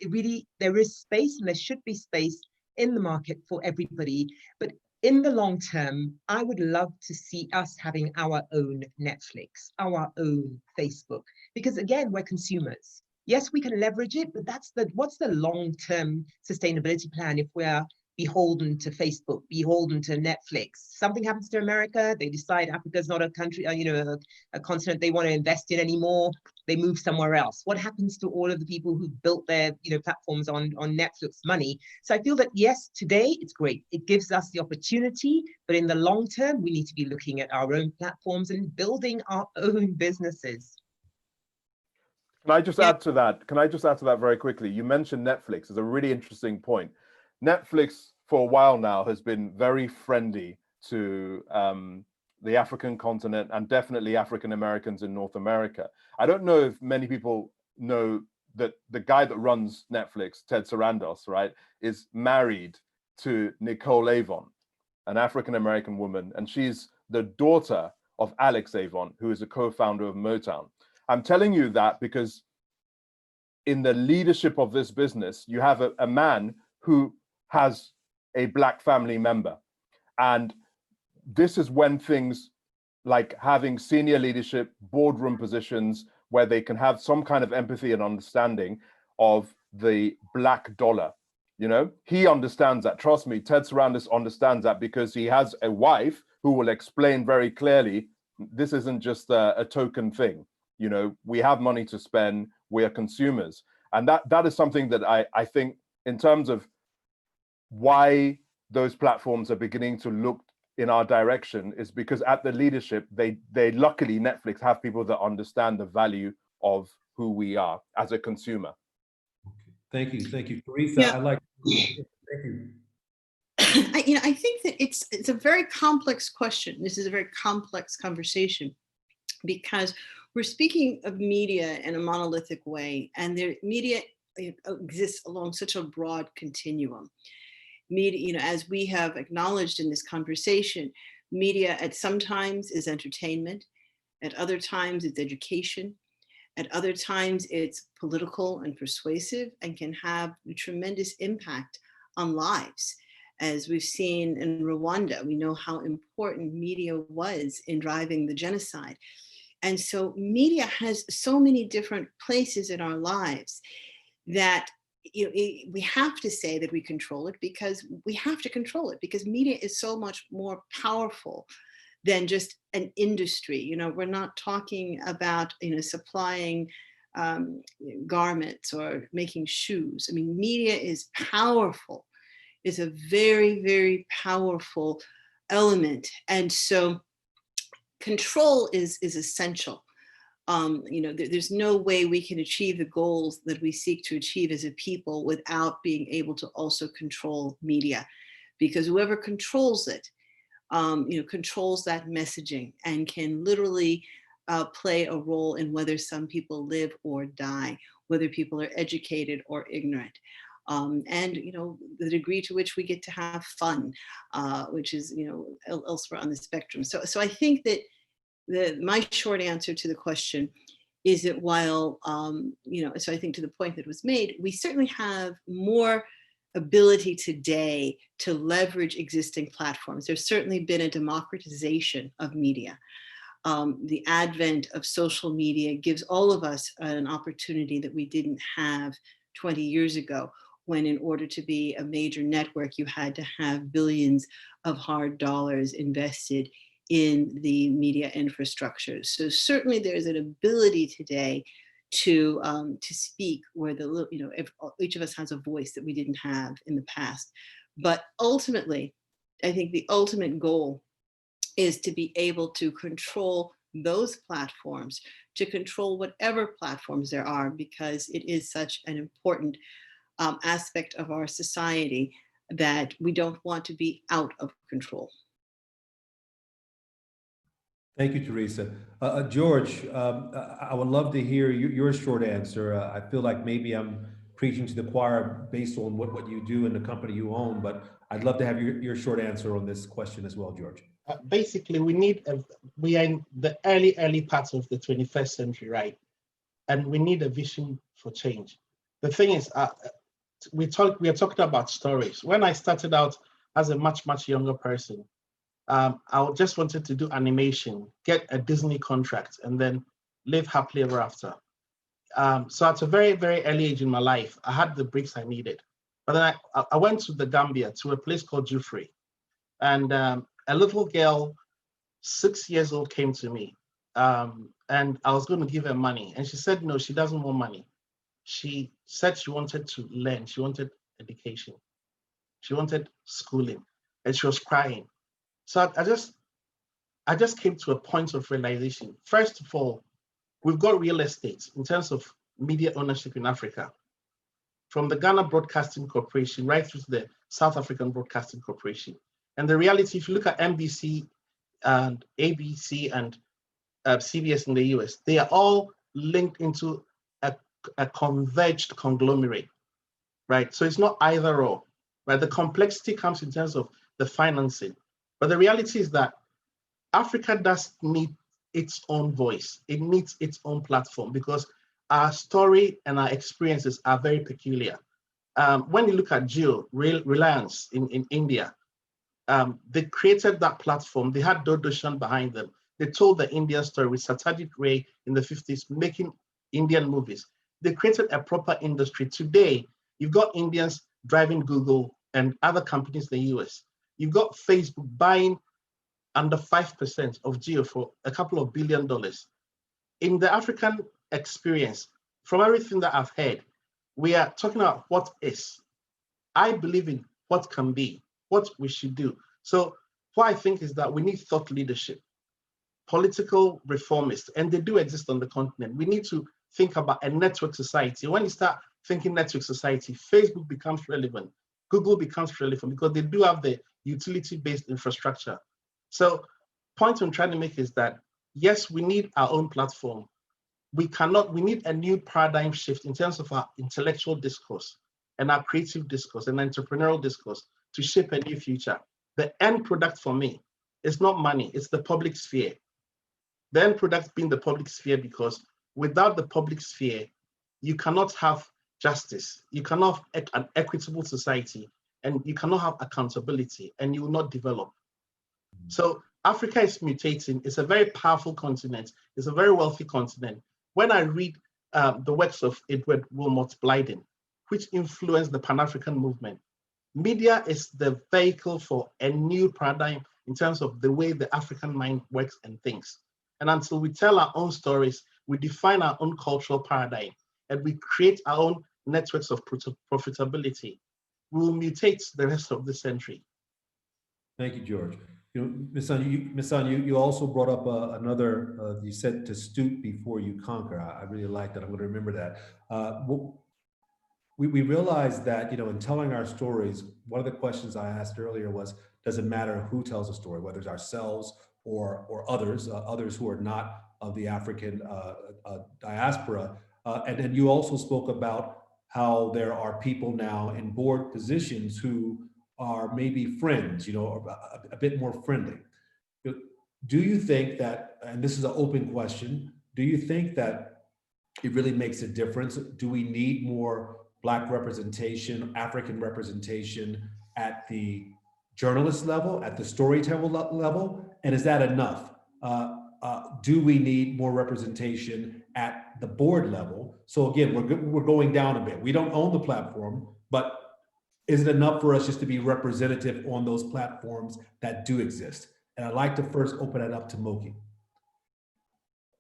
There is space, and there should be space in the market for everybody. But in the long term, I would love to see us having our own Netflix, our own Facebook, because again, we're consumers. Yes, we can leverage it, but what's the long-term sustainability plan if we're beholden to Facebook, beholden to Netflix? Something happens to America, they decide Africa's not a country, a continent they want to invest in anymore, they move somewhere else. What happens to all of the people who built their platforms on Netflix money? So I feel that yes, today it's great, it gives us the opportunity, but in the long term we need to be looking at our own platforms and building our own businesses. Can I just add to that? Can I just add to that very quickly? You mentioned Netflix. It's a really interesting point. Netflix for a while now has been very friendly to the African continent and definitely African Americans in North America. I don't know if many people know that the guy that runs Netflix, Ted Sarandos, right, is married to Nicole Avon, an African American woman, and she's the daughter of Alex Avon, who is a co-founder of Motown. I'm telling you that because in the leadership of this business, you have a man who has a Black family member. And this is when things like having senior leadership, boardroom positions, where they can have some kind of empathy and understanding of the Black dollar. He understands that. Trust me, Ted Sarandos understands that because he has a wife who will explain very clearly, this isn't just a token thing. We have money to spend, we are consumers. And that is something that I think in terms of why those platforms are beginning to look in our direction is because at the leadership, they luckily, Netflix have people that understand the value of who we are as a consumer. Thank you, Teresa. Yeah. I like. Thank you. I think that it's a very complex question. This is a very complex conversation because we're speaking of media in a monolithic way, and media exists along such a broad continuum. Media, as we have acknowledged in this conversation, media at some times is entertainment, at other times it's education, at other times it's political and persuasive and can have a tremendous impact on lives. As we've seen in Rwanda, we know how important media was in driving the genocide. And so media has so many different places in our lives that we have to say that we control it because we have to control it because media is so much more powerful than just an industry. We're not talking about supplying garments or making shoes. I mean, media is powerful. It's a very, very powerful element. And so control is essential. There's no way we can achieve the goals that we seek to achieve as a people without being able to also control media, because whoever controls it, controls that messaging and can literally play a role in whether some people live or die, whether people are educated or ignorant. And the degree to which we get to have fun, which is elsewhere on the spectrum. So I think that my short answer to the question is that while so I think to the point that was made, we certainly have more ability today to leverage existing platforms. There's certainly been a democratization of media. The advent of social media gives all of us an opportunity that we didn't have 20 years ago, when in order to be a major network, you had to have billions of hard dollars invested in the media infrastructure. So certainly there's an ability today to speak where if each of us has a voice that we didn't have in the past. But ultimately, I think the ultimate goal is to be able to control those platforms, to control whatever platforms there are, because it is such an important aspect of our society that we don't want to be out of control. Thank you, Teresa. George, I would love to hear your short answer. I feel like maybe I'm preaching to the choir based on what you do in the company you own, but I'd love to have your short answer on this question as well, George. Basically, we are in the early parts of the 21st century, right? And we need a vision for change. The thing is, we are talking about stories. When I started out as a much younger person, I just wanted to do animation, get a Disney contract, and then live happily ever after. So at a very early age in my life, I had the breaks I needed. But then I went to the Gambia, to a place called Jufre, and a little girl, 6 years old, came to me, and I was going to give her money, and she said no, she doesn't want money. She said she wanted to learn, she wanted education, she wanted schooling, and she was crying. So I just came to a point of realization. First of all, we've got real estate in terms of media ownership in Africa, from the Ghana Broadcasting Corporation right through to the South African Broadcasting Corporation. And the reality, if you look at NBC and ABC and CBS in the US, they are all linked into a converged conglomerate, right? So it's not either or, right? The complexity comes in terms of the financing. But the reality is that Africa does need its own voice. It needs its own platform because our story and our experiences are very peculiar. When you look at Jio, Reliance in India, they created that platform. They had Doodoshan behind them. They told the Indian story with Satyajit Ray in the 50s, making Indian movies. They created a proper industry. Today, you've got Indians driving Google and other companies in the US. You've got Facebook buying under 5% of Jio for a couple of $1 billion. In the African experience, from everything that I've heard, we are talking about what is. I believe in what can be, what we should do. So what I think is that we need thought leadership, political reformists, and they do exist on the continent. We need to think about a network society. When you start thinking network society, Facebook becomes relevant, Google becomes relevant because they do have the utility-based infrastructure. So point I'm trying to make is that, yes, we need our own platform. We need a new paradigm shift in terms of our intellectual discourse and our creative discourse and entrepreneurial discourse to shape a new future. The end product for me is not money, it's the public sphere. The end product being the public sphere, because without the public sphere, you cannot have justice, you cannot have an equitable society, and you cannot have accountability, and you will not develop. So Africa is mutating. It's a very powerful continent. It's a very wealthy continent. When I read the works of Edward Wilmot Blyden, which influenced the Pan-African movement, media is the vehicle for a new paradigm in terms of the way the African mind works and thinks. And until we tell our own stories, we define our own cultural paradigm, and we create our own networks of profitability, we will mutate the rest of the century. Thank you, George. You know, Misan, you also brought up another, you said to stoop before you conquer. I really like that. I'm going to remember that. We realized that, you know, in telling our stories, one of the questions I asked earlier was, does it matter who tells a story, whether it's ourselves or others who are not of the African diaspora? And then you also spoke about how there are people now in board positions who are maybe friends, you know, or a bit more friendly. Do you think that, and this is an open question, do you think that it really makes a difference? Do we need more Black representation, African representation at the journalist level, at the storyteller level? And is that enough? Do we need more representation at the board level? So again, we're going down a bit. We don't own the platform, but is it enough for us just to be representative on those platforms that do exist? And I'd like to first open it up to Moky.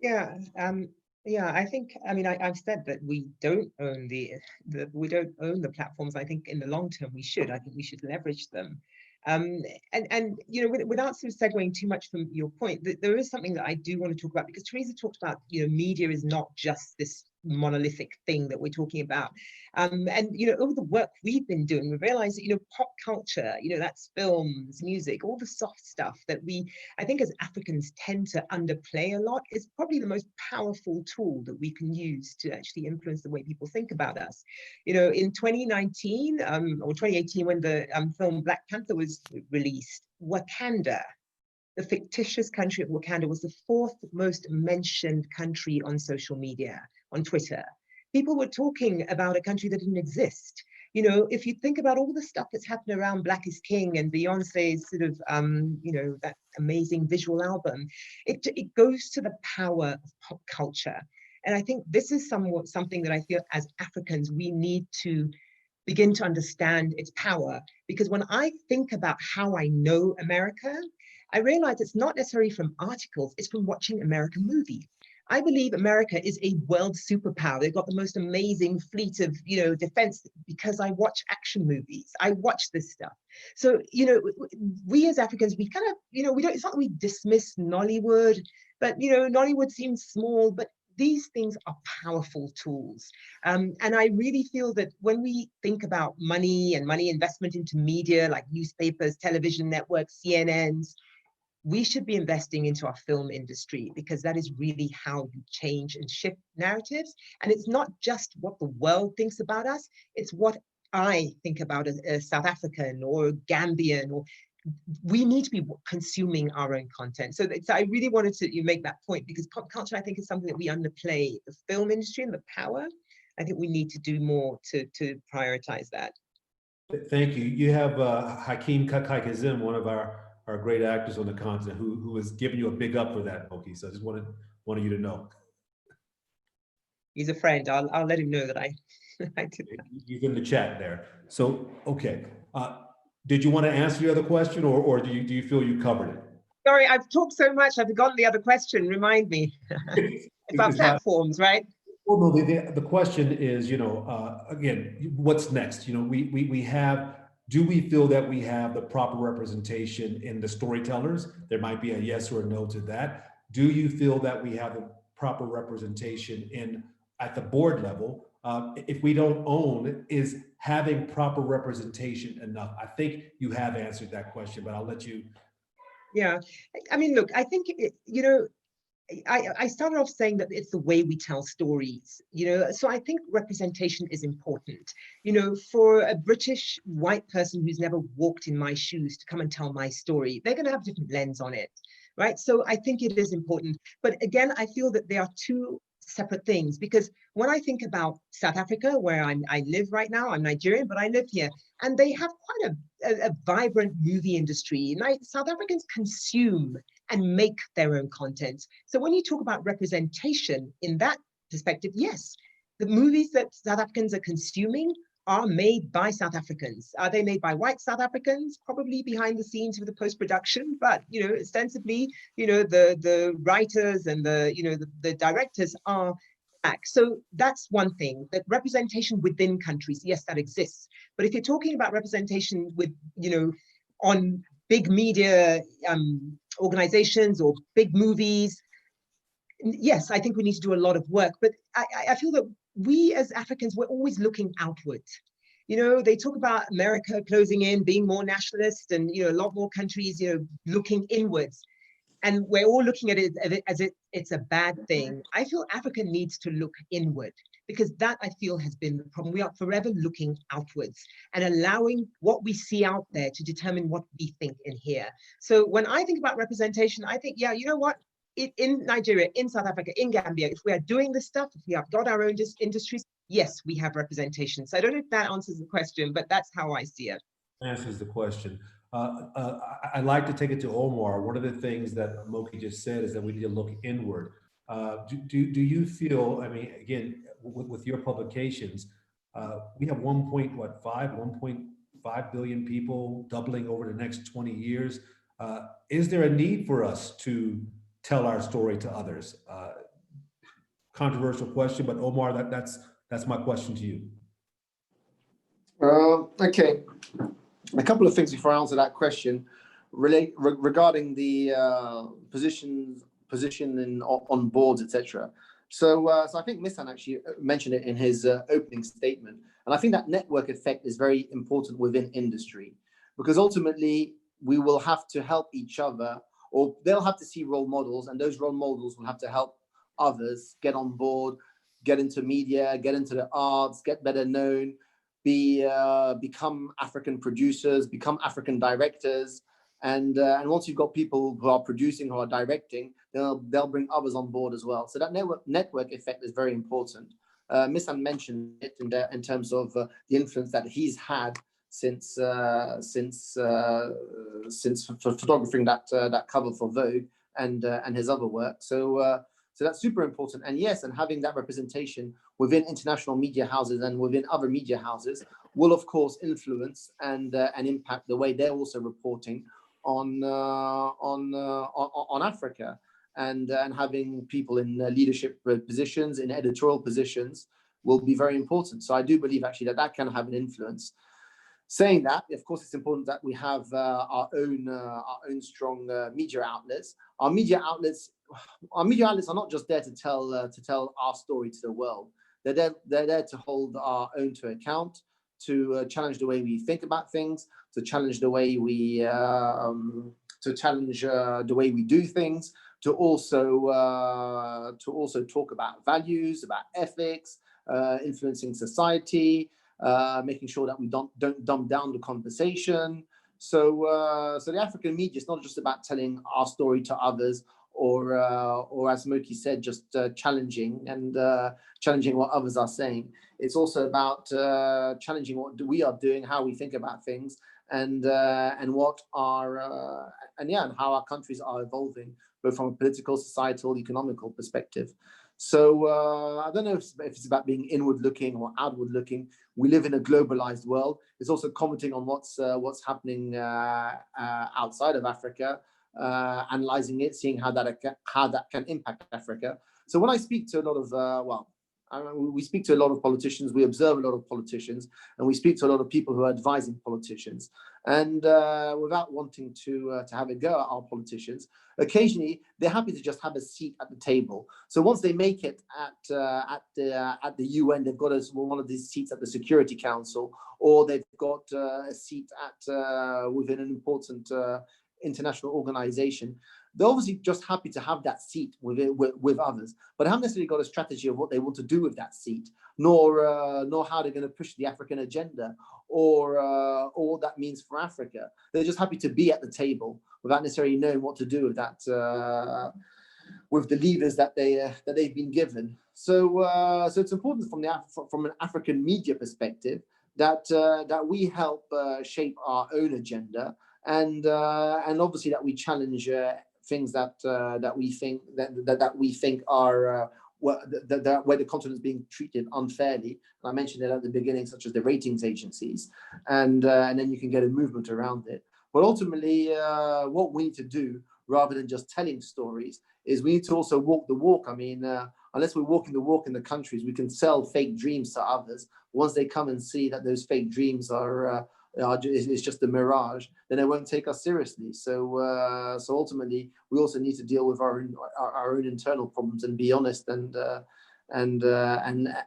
Yeah, I think, I mean, I've said that we don't own the platforms. I think in the long term we should. I think we should leverage them. And you know, without sort of segueing too much from your point, there is something that I do want to talk about, because Teresa talked about, you know, media is not just this monolithic thing that we're talking about. And, you know, over the work we've been doing, we realized that, you know, pop culture, you know, that's films, music, all the soft stuff that I think as Africans tend to underplay a lot, is probably the most powerful tool that we can use to actually influence the way people think about us. You know, in 2019 or 2018, when the film Black Panther was released, Wakanda, the fictitious country of Wakanda, was the 4th most mentioned country on social media, on Twitter. People were talking about a country that didn't exist. You know, if you think about all the stuff that's happened around Black is King and Beyonce's sort of, you know, that amazing visual album, it goes to the power of pop culture. And I think this is something that I feel as Africans, we need to begin to understand its power. Because when I think about how I know America, I realize it's not necessarily from articles, it's from watching American movies. I believe America is a world superpower. They've got the most amazing fleet of, you know, defense because I watch action movies. I watch this stuff. So, you know, we as Africans, we kind of, you know, it's not that we dismiss Nollywood, but, you know, Nollywood seems small, but these things are powerful tools. And I really feel that when we think about money and money investment into media like newspapers, television networks, CNNs, we should be investing into our film industry, because that is really how you change and shift narratives. And it's not just what the world thinks about us, it's what I think about as a South African or Gambian, or we need to be consuming our own content. So I really wanted to make that point, because pop culture, I think, is something that we underplay. The film industry and the power, I think we need to do more to prioritize that. Thank you. You have Hakeem Kakaikazim, one of our great actors on the continent, who has given you a big up for that, Moky. So I just wanted you to know. He's a friend. I'll let him know that I did that. He's in the chat there. So, okay. Did you want to answer the other question, or do you feel you covered it? Sorry, I've talked so much, I've forgotten the other question. Remind me. About platforms, right? Well, no, the question is, you know, again, what's next? You know, we have, do we feel that we have the proper representation in the storytellers? There might be a yes or a no to that. Do you feel that we have the proper representation at the board level? If we don't own, is having proper representation enough? I think you have answered that question, but I'll let you. Yeah, I mean, look, I think, you know, I started off saying that it's the way we tell stories, you know, so I think representation is important. You know, for a British white person who's never walked in my shoes to come and tell my story, they're going to have a different lens on it, right? So I think it is important. But again, I feel that there are two separate things, because when I think about South Africa, where I live right now, I'm Nigerian, but I live here, and they have quite a vibrant movie industry. South Africans consume and make their own content. So when you talk about representation in that perspective, yes, the movies that South Africans are consuming are made by South Africans. Are they made by white South Africans? Probably behind the scenes with the post-production, but, you know, ostensibly, you know, the writers and the directors are Black. So that's one thing, that representation within countries, yes, that exists. But if you're talking about representation with, you know, on big media organizations or big movies, yes, I think we need to do a lot of work. But I feel that we as Africans, we're always looking outwards. You know, they talk about America closing in, being more nationalist, and, you know, a lot more countries, you know, looking inwards. And we're all looking at it as it's a bad thing. I feel Africa needs to look inward, because that, I feel, has been the problem. We are forever looking outwards and allowing what we see out there to determine what we think in here. So when I think about representation, I think, yeah, you know what? In Nigeria, in South Africa, in Gambia, if we are doing this stuff, if we have got our own industries, yes, we have representation. So I don't know if that answers the question, but that's how I see it. Answers the question. I'd like to take it to Omar. One of the things that Moky just said is that we need to look inward. Do you feel, I mean, again, with your publications, we have 1.5 billion people, doubling over the next 20 years. Is there a need for us to tell our story to others? Controversial question, but Omar, that's my question to you. Okay. A couple of things before I answer that question, regarding the position on boards, etc. So I think Misan actually mentioned it in his opening statement, and I think that network effect is very important within industry, because ultimately we will have to help each other, or they'll have to see role models, and those role models will have to help others get on board, get into media, get into the arts, get better known, become African producers, become African directors, and once you've got people who are producing, who are directing, they'll bring others on board as well. So that network effect is very important. Misan mentioned it in terms of the influence that he's had since photographing that cover for Vogue and his other work. So that's super important. And yes, and having that representation within international media houses and within other media houses will of course influence and impact the way they're also reporting on Africa. And having people in leadership positions, in editorial positions, will be very important. So I do believe actually that can have an influence. Saying that, of course, it's important that we have our own strong media outlets. Our media outlets are not just there to tell our story to the world. They're there to hold our own to account, to challenge the way we think about things, to challenge the way we do things, to also talk about values, about ethics, influencing society, making sure that we don't dumb down the conversation. So the African media is not just about telling our story to others, or as Moky said, just challenging what others are saying. It's also about challenging what we are doing, how we think about things, and what our and how our countries are evolving, both from a political, societal, economical perspective. So I don't know if it's about being inward looking or outward looking. We live in a globalized world. It's also commenting on what's happening outside of Africa, analyzing it, seeing how that can impact Africa. So when I speak to a lot of we speak to a lot of politicians, we observe a lot of politicians, and we speak to a lot of people who are advising politicians. And without wanting to have a go at our politicians, occasionally they're happy to just have a seat at the table. So once they make it at the UN, they've got one of these seats at the Security Council, or they've got a seat within an important international organization. They're obviously just happy to have that seat with others, but haven't necessarily got a strategy of what they want to do with that seat, nor how they're going to push the African agenda, or what that means for Africa. They're just happy to be at the table without necessarily knowing what to do with that, with the levers that they've been given. So it's important from an African media perspective that we help shape our own agenda, and obviously that we challenge things that we think are where the continent is being treated unfairly. And I mentioned it at the beginning, such as the ratings agencies, and then you can get a movement around it. But ultimately, what we need to do, rather than just telling stories, is we need to also walk the walk. I mean, unless we're walking the walk in the countries, we can sell fake dreams to others. Once they come and see that those fake dreams is just a mirage, then they won't take us seriously. So ultimately, we also need to deal with our own internal problems and be honest. And the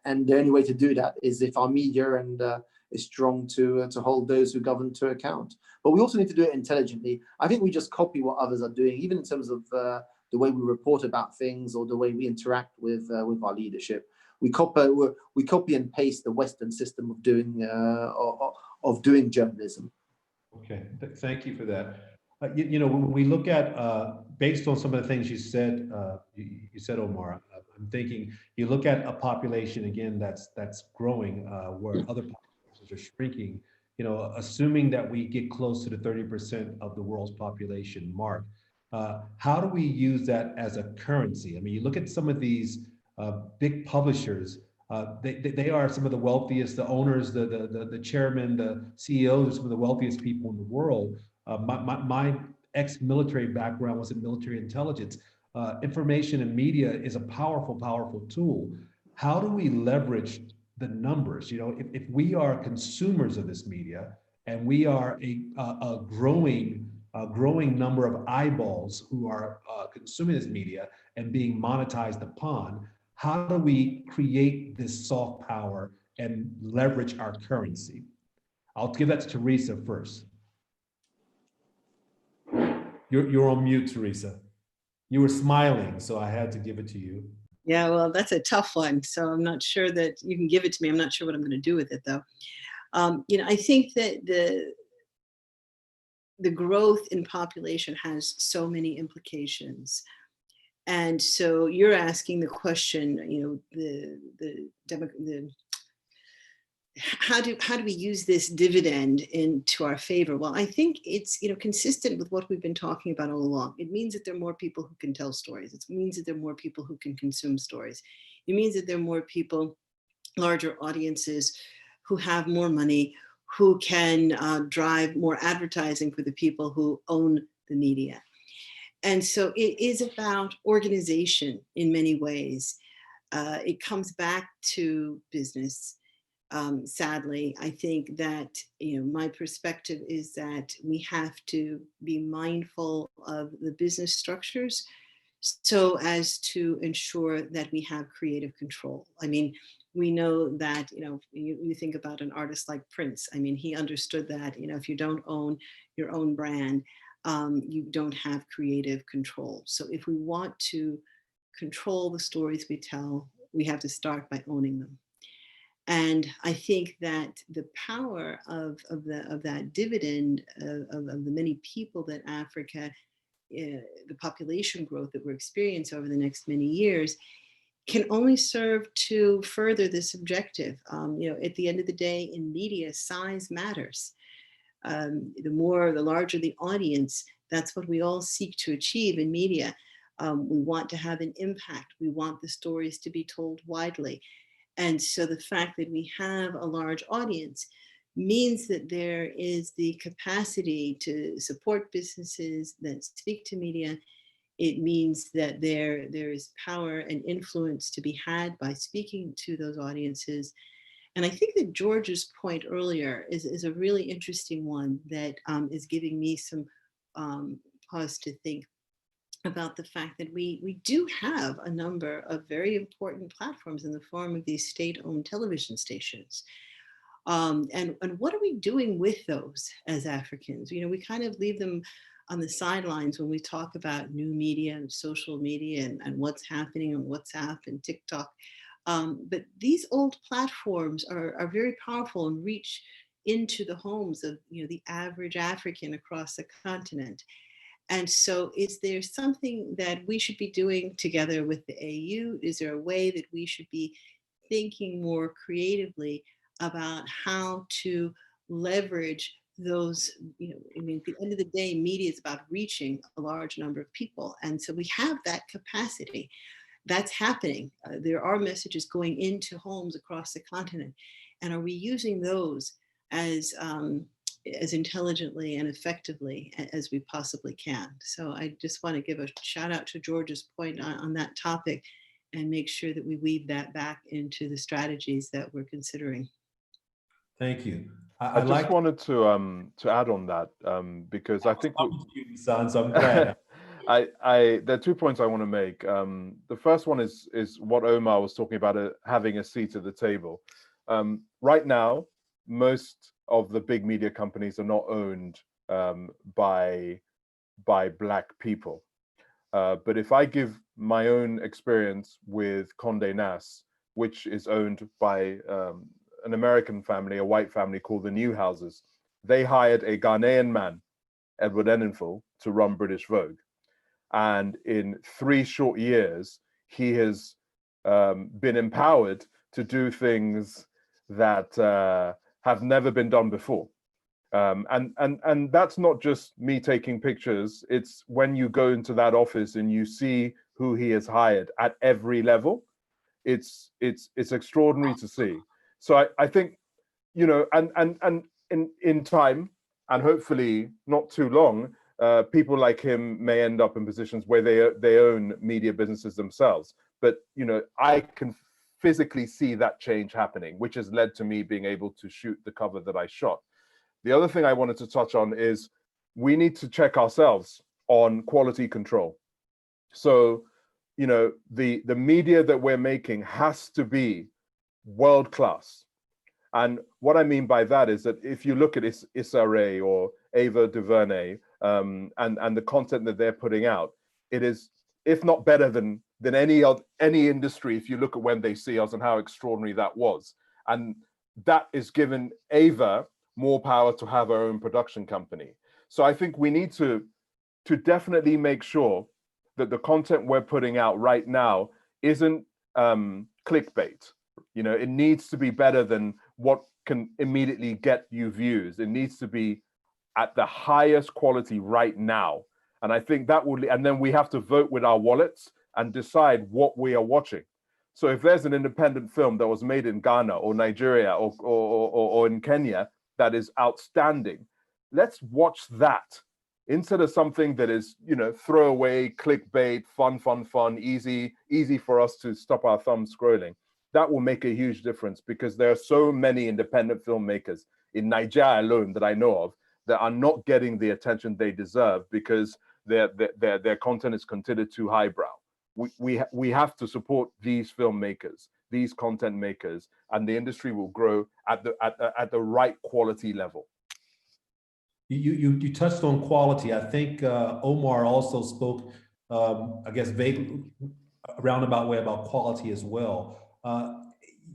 only way to do that is if our media is strong to hold those who govern to account. But we also need to do it intelligently. I think we just copy what others are doing, even in terms of the way we report about things or the way we interact with our leadership. We copy and paste the Western system of doing journalism. Okay, thank you for that. When we look at, based on some of the things you said, Omar, I'm thinking you look at a population again that's growing, where other populations are shrinking. Assuming that we get close to the 30% of the world's population mark, how do we use that as a currency? I mean, you look at some of these big publishers. They are some of the wealthiest, the owners, the chairman, the CEOs are some of the wealthiest people in the world. My ex-military background was in military intelligence. Information and media is a powerful, powerful tool. How do we leverage the numbers? If we are consumers of this media and we are a growing number of eyeballs who are consuming this media and being monetized upon, how do we create this soft power and leverage our currency? I'll give that to Teresa first. You're on mute, Teresa. You were smiling, so I had to give it to you. Yeah, well, that's a tough one. So I'm not sure that you can give it to me. I'm not sure what I'm going to do with it, though. I think that the growth in population has so many implications. And so you're asking the question, how do we use this dividend into our favor? Well, I think it's consistent with what we've been talking about all along. It means that there are more people who can tell stories. It means that there are more people who can consume stories. It means that there are more people, larger audiences, who have more money, who can drive more advertising for the people who own the media. And so it is about organization in many ways. It comes back to business. Sadly, I think that my perspective is that we have to be mindful of the business structures so as to ensure that we have creative control. I mean, we know that, you think about an artist like Prince. I mean, he understood that, if you don't own your own brand, you don't have creative control. So if we want to control the stories we tell, we have to start by owning them. And I think that the power of that dividend of the many people that Africa, the population growth that we're experiencing over the next many years, can only serve to further this objective. At the end of the day, in media, size matters. The larger the audience, that's what we all seek to achieve in media. We want to have an impact. We want the stories to be told widely. And so the fact that we have a large audience means that there is the capacity to support businesses that speak to media. It means that there is power and influence to be had by speaking to those audiences. And I think that George's point earlier is a really interesting one that is giving me some pause to think about the fact that we do have a number of very important platforms in the form of these state-owned television stations. And what are we doing with those as Africans? We kind of leave them on the sidelines when we talk about new media and social media and what's happening on WhatsApp and TikTok. But these old platforms are very powerful and reach into the homes of the average African across the continent. And so is there something that we should be doing together with the AU? Is there a way that we should be thinking more creatively about how to leverage those, at the end of the day, media is about reaching a large number of people. And so we have that capacity. That's happening. There are messages going into homes across the continent. And are we using those as intelligently and effectively as we possibly can? So I just want to give a shout out to George's point on that topic and make sure that we weave that back into the strategies that we're considering. Thank you. I just wanted to add on that because I think so I'm glad. there are 2 points I want to make. The first one is what Omar was talking about, having a seat at the table. Right now, most of the big media companies are not owned by Black people. But if I give my own experience with Condé Nast, which is owned by an American family, a white family called the Newhouses, they hired a Ghanaian man, Edward Enninful, to run British Vogue. And in 3 short years, he has been empowered to do things that have never been done before. And that's not just me taking pictures. It's when you go into that office and you see who he has hired at every level, it's extraordinary to see. So I think, and in time, and hopefully not too long, people like him may end up in positions where they own media businesses themselves. But I can physically see that change happening, which has led to me being able to shoot the cover that I shot. The other thing I wanted to touch on is we need to check ourselves on quality control. So, the media that we're making has to be world class. And what I mean by that is that if you look at Issa Rae or Ava DuVernay and the content that they're putting out, it is, if not better than any industry, if you look at When They See Us and how extraordinary that was. And that is given Ava more power to have her own production company. So I think we need to definitely make sure that the content we're putting out right now isn't clickbait. You know, it needs to be better than what can immediately get you views. It needs to be at the highest quality right now. And I think that would, and then we have to vote with our wallets and decide what we are watching. So if there's an independent film that was made in Ghana or Nigeria or in Kenya that is outstanding, let's watch that instead of something that is, you know, throwaway, clickbait, fun, easy for us to stop our thumbs scrolling. That will make a huge difference, because there are so many independent filmmakers in Nigeria alone that I know of that are not getting the attention they deserve because their content is considered too highbrow. We have to support these filmmakers, these content makers, and the industry will grow at the right quality level. You touched on quality. I think Omar also spoke, I guess, vaguely, a roundabout way about quality as well.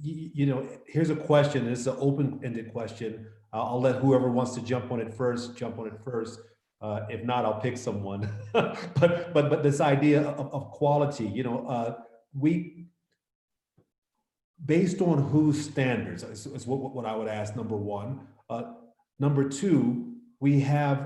You know, here's a question. It's an open-ended question. I'll let whoever wants to jump on it first, jump on it first. If not, I'll pick someone. but this idea of quality, you know, based on whose standards is what I would ask. Number one. Number two, we have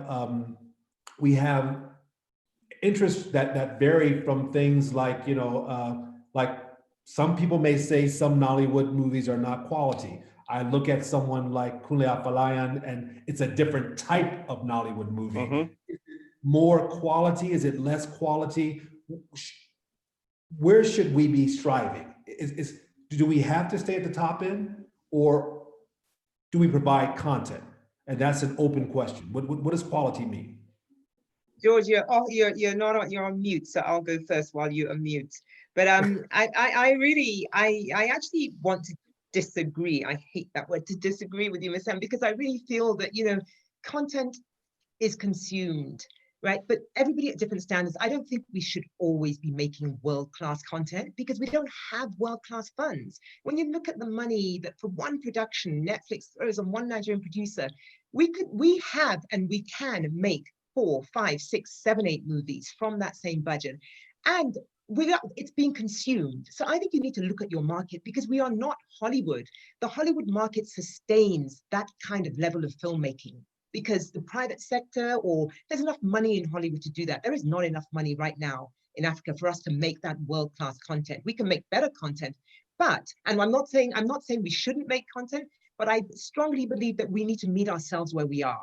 interests that vary from things like, you know, like some people may say some Nollywood movies are not quality. I look at someone like Kunle Afolayan, and it's a different type of Nollywood movie. Mm-hmm. Is it more quality? Is it less quality? Where should we be striving? Do we have to stay at the top end, or do we provide content? And that's an open question. What does quality mean? George, you're on mute, so I'll go first while you unmute. But I actually want to disagree. I hate that word, to disagree with you, Misan, because I really feel that, you know, content is consumed, right? But everybody at different standards. I don't think we should always be making world-class content, because we don't have world-class funds. When you look at the money that for one production Netflix throws on one Nigerian producer, we can make 4, 5, 6, 7, 8 movies from that same budget, and it's being consumed. So I think you need to look at your market, because we are not Hollywood. The Hollywood market sustains that kind of level of filmmaking because the private sector, or there's enough money in Hollywood to do that. There is not enough money right now in Africa for us to make that world-class content. We can make better content, but, and I'm not saying we shouldn't make content, but I strongly believe that we need to meet ourselves where we are.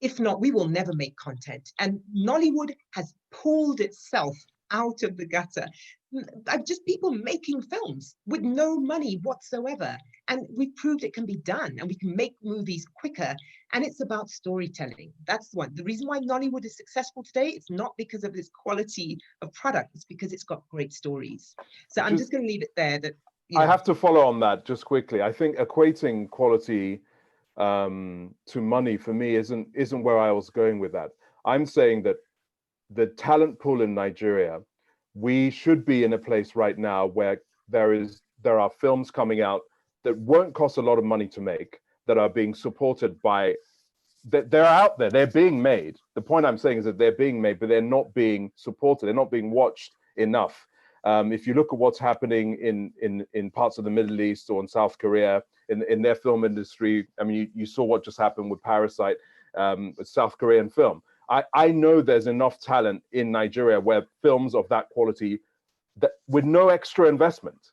If not, we will never make content. And Nollywood has pulled itself out of the gutter. Just people making films with no money whatsoever. And we've proved it can be done, and we can make movies quicker. And it's about storytelling. That's the one. The reason why Nollywood is successful today, it's not because of its quality of product, it's because it's got great stories. So I'm just going to leave it there. That I have to follow on that just quickly. I think equating quality to money for me isn't where I was going with that. I'm saying that the talent pool in Nigeria, we should be in a place right now where there are films coming out that won't cost a lot of money to make, that are being supported by, they're out there, they're being made. The point I'm saying is that they're being made, but they're not being supported, they're not being watched enough. If you look at what's happening in parts of the Middle East or in South Korea, in their film industry, I mean, you saw what just happened with Parasite, with South Korean film. I know there's enough talent in Nigeria where films of that quality, that with no extra investment,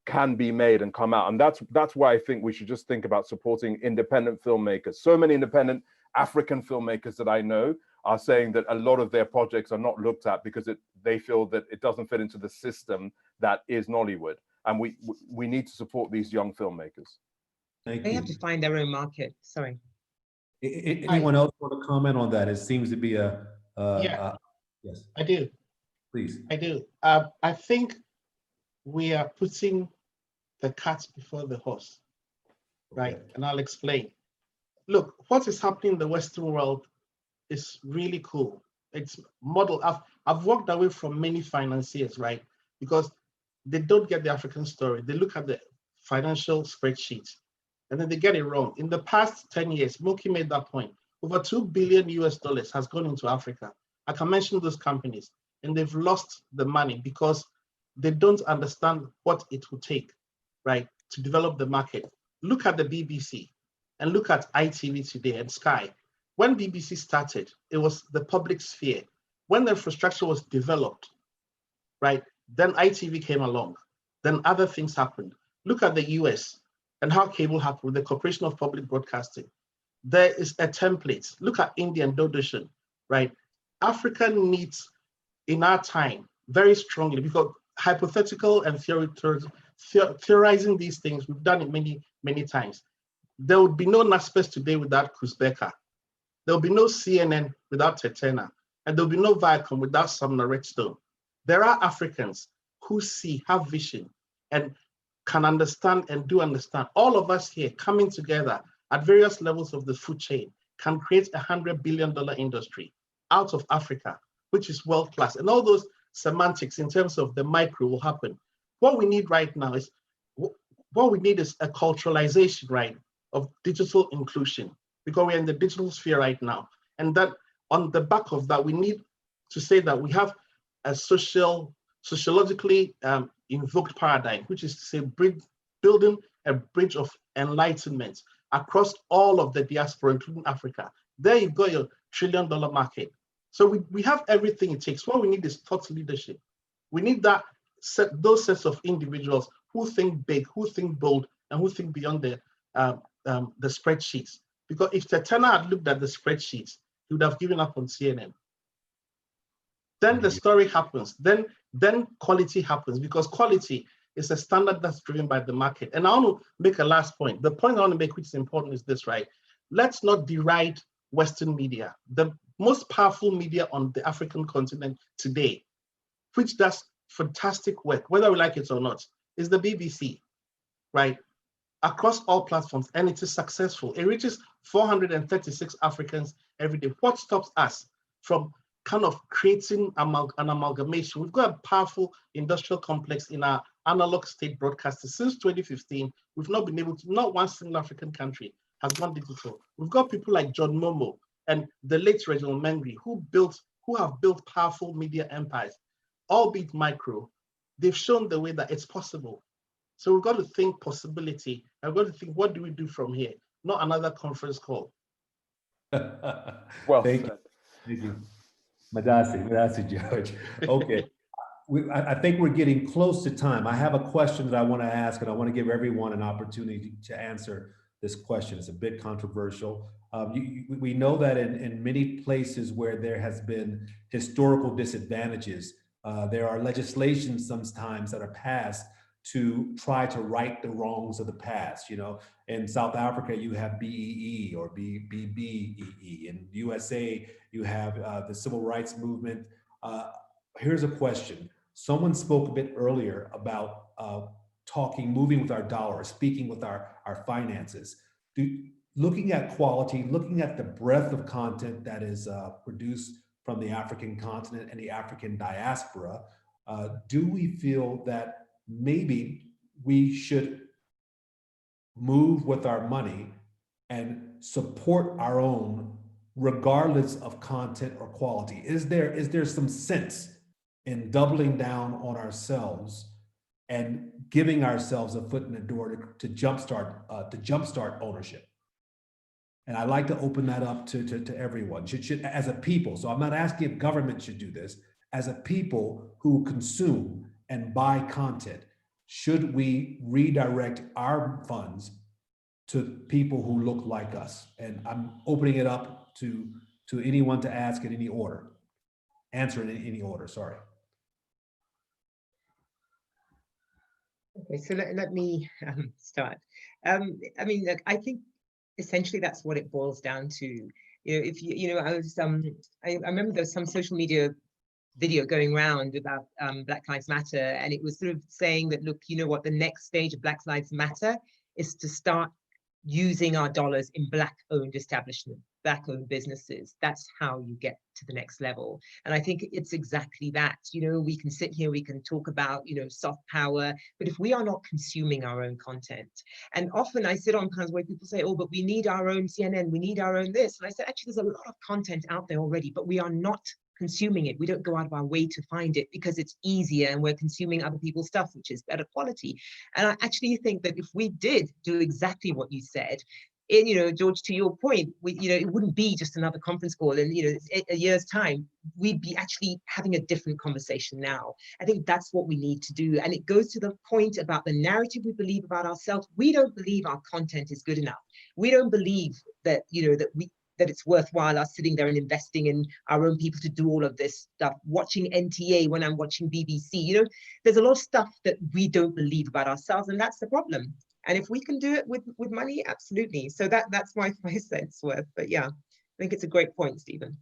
can be made and come out. And that's why I think we should just think about supporting independent filmmakers. So many independent African filmmakers that I know are saying that a lot of their projects are not looked at because they feel that it doesn't fit into the system that is Nollywood. And we need to support these young filmmakers. Thank they you. have to find their own market. Sorry. Anyone else want to comment on that? It seems to be yeah, yes. I do. Please. I do. I think we are putting the cart before the horse, right? Okay. And I'll explain. Look, what is happening in the Western world is really cool. It's model. I've walked away from many financiers, right? Because they don't get the African story. They look at the financial spreadsheets and then they get it wrong. In the past 10 years, Moky made that point. Over $2 billion has gone into Africa. I can mention those companies. and they've lost the money because they don't understand what it will take, right, to develop the market. Look at the BBC and look at ITV today and Sky. When BBC started, it was the public sphere. When the infrastructure was developed, right, then ITV came along. Then other things happened. Look at the US and how cable happened with the Corporation of Public Broadcasting. There is a template. Look at India and Dodoshan, right? Africa needs, in our time, very strongly, because hypothetical and theorizing these things, we've done it many, many times. There would be no Naspers today without Kuzbeka. There will be no CNN without Tetena. And there will be no Viacom without Sumner Redstone. There are Africans who see, have vision, and can understand and do understand. All of us here coming together at various levels of the food chain can create $100 billion industry out of Africa, which is world-class. And all those semantics in terms of the micro will happen. What we need right now is, what we need is a culturalization, right, of digital inclusion, because we're in the digital sphere right now. And that on the back of that, we need to say that we have a sociologically invoked paradigm, which is to say building a bridge of enlightenment across all of the diaspora, including Africa. There you go, your $1 trillion market. So we have everything it takes. What we need is thought leadership. We need those sets of individuals who think big, who think bold, and who think beyond the spreadsheets. Because if Tetena had looked at the spreadsheets, he would have given up on CNN. Then the story happens. Then quality happens, because quality is a standard that's driven by the market. And I want to make a last point. The point I want to make, which is important, is this, right? Let's not deride Western media. The most powerful media on the African continent today, which does fantastic work, whether we like it or not, is the BBC, right? Across all platforms, and it is successful. It reaches 436 Africans every day. What stops us from kind of creating an amalgamation? We've got a powerful industrial complex in our analog state broadcasters. Since 2015, we've not been able to, not one single African country has gone digital. We've got people like John Momo and the late Reginald Mengi who have built powerful media empires, albeit micro. They've shown the way that it's possible. So we've got to think possibility. I've got to think, what do we do from here? Not another conference call. Well, thank you. Madasi, George. Okay. I think we're getting close to time. I have a question that I want to ask, and I want to give everyone an opportunity to answer this question. It's a bit controversial. We know that in many places where there has been historical disadvantages, there are legislations sometimes that are passed to try to right the wrongs of the past. You know, in South Africa, you have BEE or BBEE. In USA, you have the civil rights movement. Here's a question. Someone spoke a bit earlier about moving with our dollar, speaking with our finances. Looking at quality, looking at the breadth of content that is produced from the African continent and the African diaspora, do we feel that maybe we should move with our money and support our own regardless of content or quality? Is there some sense in doubling down on ourselves and giving ourselves a foot in the door to jumpstart ownership? And I'd like to open that up to everyone. Should as a people, so I'm not asking if government should do this, as a people who consume and buy content, should we redirect our funds to people who look like us? And I'm opening it up to anyone to ask in any order, answer in any order, sorry. Okay, so let me start. I mean, look, I think essentially that's what it boils down to. You know, if I was I remember there was some social media video going around about Black Lives Matter, and it was sort of saying that, look, you know what, the next stage of Black Lives Matter is to start using our dollars in Black-owned establishment, Black-owned businesses. That's how you get to the next level. And I think it's exactly that. You know, we can sit here, we can talk about, you know, soft power, but if we are not consuming our own content, and often I sit on panels where people say, oh, but we need our own CNN, we need our own this. And I said, actually, there's a lot of content out there already, but we are not consuming it. We don't go out of our way to find it because it's easier and we're consuming other people's stuff, which is better quality. And I actually think that if we did do exactly what you said, George, to your point, it wouldn't be just another conference call. And, a year's time, we'd be actually having a different conversation now. I think that's what we need to do. And it goes to the point about the narrative we believe about ourselves. We don't believe our content is good enough. We don't believe that, that it's worthwhile us sitting there and investing in our own people to do all of this stuff, watching NTA when I'm watching BBC. There's a lot of stuff that we don't believe about ourselves, and that's the problem. And if we can do it with money, absolutely. So that's my 5 cents worth. But yeah, I think it's a great point, Stephen.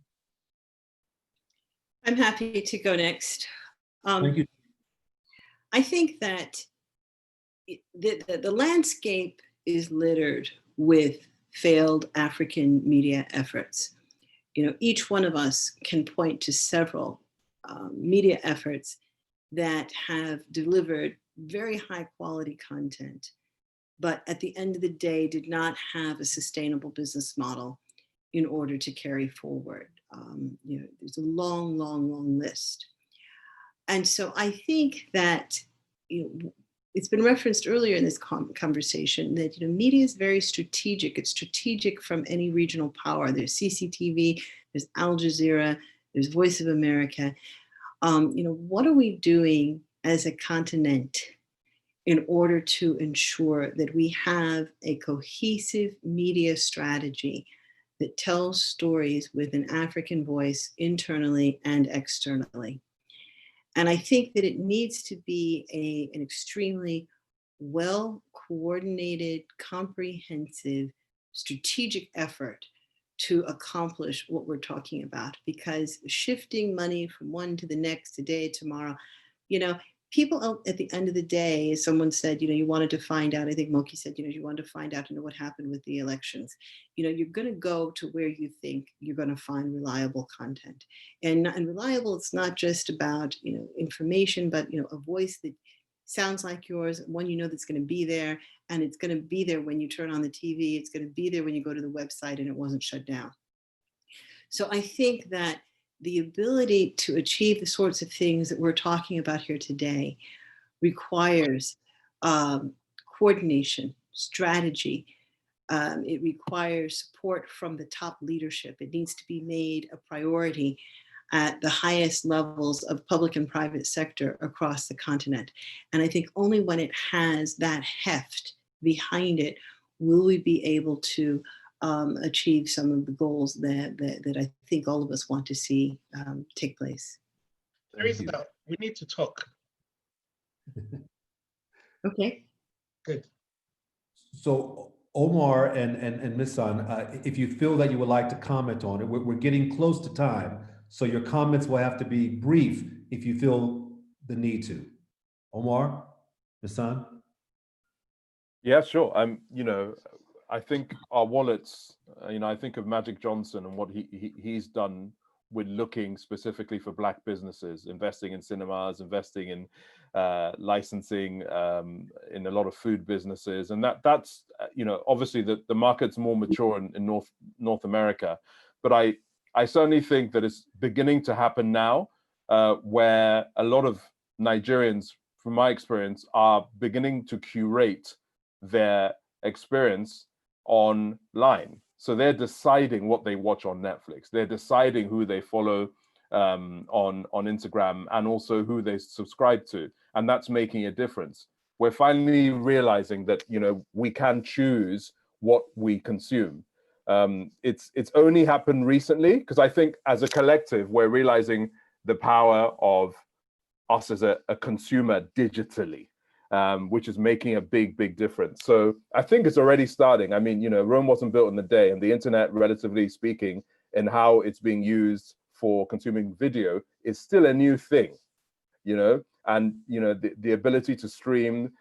I'm happy to go next. Thank you. I think that the landscape is littered with failed African media efforts. Each one of us can point to several media efforts that have delivered very high quality content, but at the end of the day did not have a sustainable business model in order to carry forward. There's a long, long, long list. And so I think that, it's been referenced earlier in this conversation that, media is very strategic. It's strategic from any regional power. There's CCTV, there's Al Jazeera, there's Voice of America. What are we doing as a continent in order to ensure that we have a cohesive media strategy that tells stories with an African voice internally and externally? And I think that it needs to be an extremely well-coordinated, comprehensive, strategic effort to accomplish what we're talking about. Because shifting money from one to the next, today, tomorrow, people at the end of the day, as someone said, you wanted to find out, I think Moky said, you wanted to find out, what happened with the elections. You're going to go to where you think you're going to find reliable content. And reliable, it's not just about, information, but, a voice that sounds like yours, one that's going to be there, and it's going to be there when you turn on the TV, it's going to be there when you go to the website and it wasn't shut down. So I think that the ability to achieve the sorts of things that we're talking about here today requires coordination, strategy. It requires support from the top leadership. It needs to be made a priority at the highest levels of public and private sector across the continent. And I think only when it has that heft behind it will we be able to achieve some of the goals that I think all of us want to see take place. Teresa, we need to talk. Okay. Good. So Omar and Misan, if you feel that you would like to comment on it, we're getting close to time. So your comments will have to be brief if you feel the need to. Omar, Misan? Yeah, sure. I think our wallets, I think of Magic Johnson and what he's done with looking specifically for Black businesses, investing in cinemas, investing in licensing, in a lot of food businesses. And that's, obviously the market's more mature in North America. But I certainly think that it's beginning to happen now, where a lot of Nigerians, from my experience, are beginning to curate their experience online. So they're deciding what they watch on Netflix. They're deciding who they follow on Instagram, and also who they subscribe to. And that's making a difference. We're finally realizing that, we can choose what we consume. It's only happened recently, because I think as a collective, we're realizing the power of us as a consumer digitally. Which is making a big difference. So I think it's already starting. I mean, Rome wasn't built in a day, and the internet, relatively speaking, and how it's being used for consuming video is still a new thing, and the ability to stream,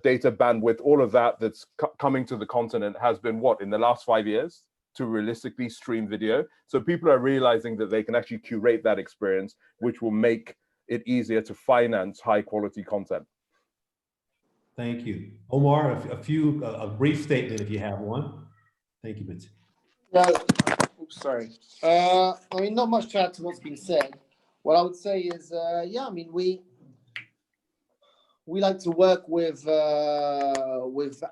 data bandwidth, all of that's coming to the continent has been what, in the last 5 years, to realistically stream video. So people are realizing that they can actually curate that experience, which will make it easier to finance high quality content. Thank you. Omar, a brief statement if you have one. Thank you, Mitzi. Well, oops, sorry. Not much to add to what's been said. What I would say is, yeah, I mean, we like to work with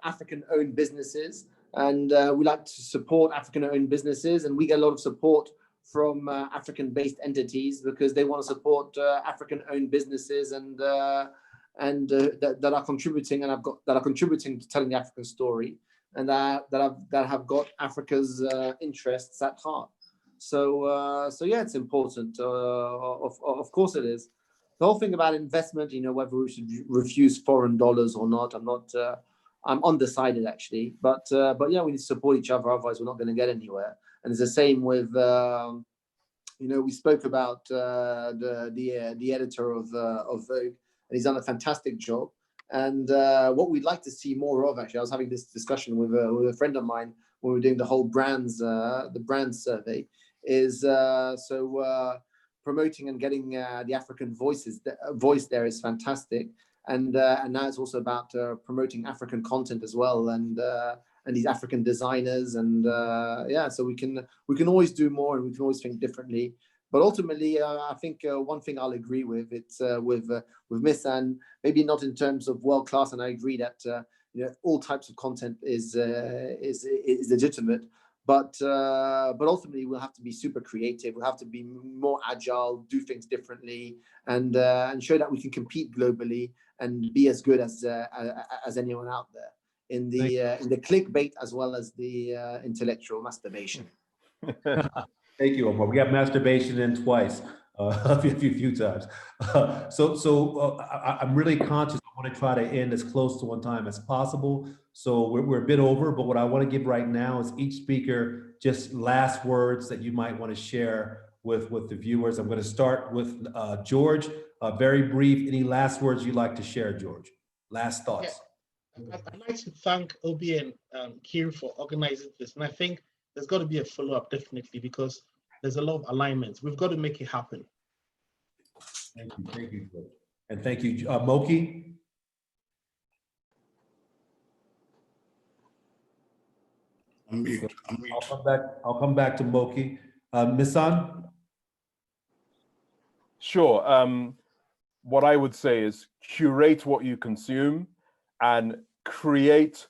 African-owned businesses, and we like to support African-owned businesses, and we get a lot of support from African-based entities because they want to support African-owned businesses and that are contributing to telling the African story, and that have got Africa's interests at heart. So yeah, it's important. Of course, it is. The whole thing about investment, you know, whether we should refuse foreign dollars or not, I'm undecided actually. But yeah, we need to support each other, otherwise we're not going to get anywhere. And it's the same with, you know, we spoke about the editor of Vogue, and he's done a fantastic job. And what we'd like to see more of, actually, I was having this discussion with a friend of mine when we were doing the whole the brand survey, is promoting and getting the African voice there is fantastic, and now it's also about promoting African content as well, and these African designers, and yeah, so we can always do more, and we can always think differently. But ultimately, I think one thing I'll agree with, it's with Misan, maybe not in terms of world class, and I agree that you know, all types of content is legitimate. But ultimately, we'll have to be super creative. We'll have to be more agile, do things differently, and show that we can compete globally and be as good as anyone out there in the clickbait as well as the intellectual masturbation. Thank you, Omar. We got masturbation in twice, a few times. I'm really conscious. I want to try to end as close to on time as possible. So we're a bit over, but what I want to give right now is each speaker just last words that you might want to share with the viewers. I'm going to start with George. Very brief. Any last words you'd like to share, George? Last thoughts. Yeah. I'd like to thank Obi and Kiri for organizing this, and I think there's got to be a follow-up, definitely, because there's a lot of alignments. We've got to make it happen. Thank you, George. And thank you, Moky. I'm mute. I'll come back to Moky. Misan? Sure. What I would say is curate what you consume and create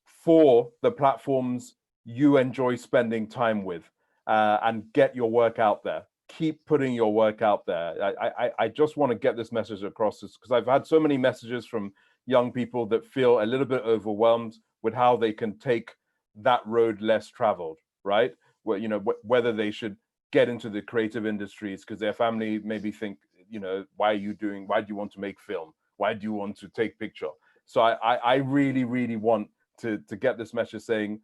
for the platforms you enjoy spending time with, and get your work out there. Keep putting your work out there. I just want to get this message across, because I've had so many messages from young people that feel a little bit overwhelmed with how they can take that road less traveled, right? Where, you know, whether they should get into the creative industries because their family maybe think, you know, why do you want to make film? Why do you want to take picture? So I really, really want to get this message saying,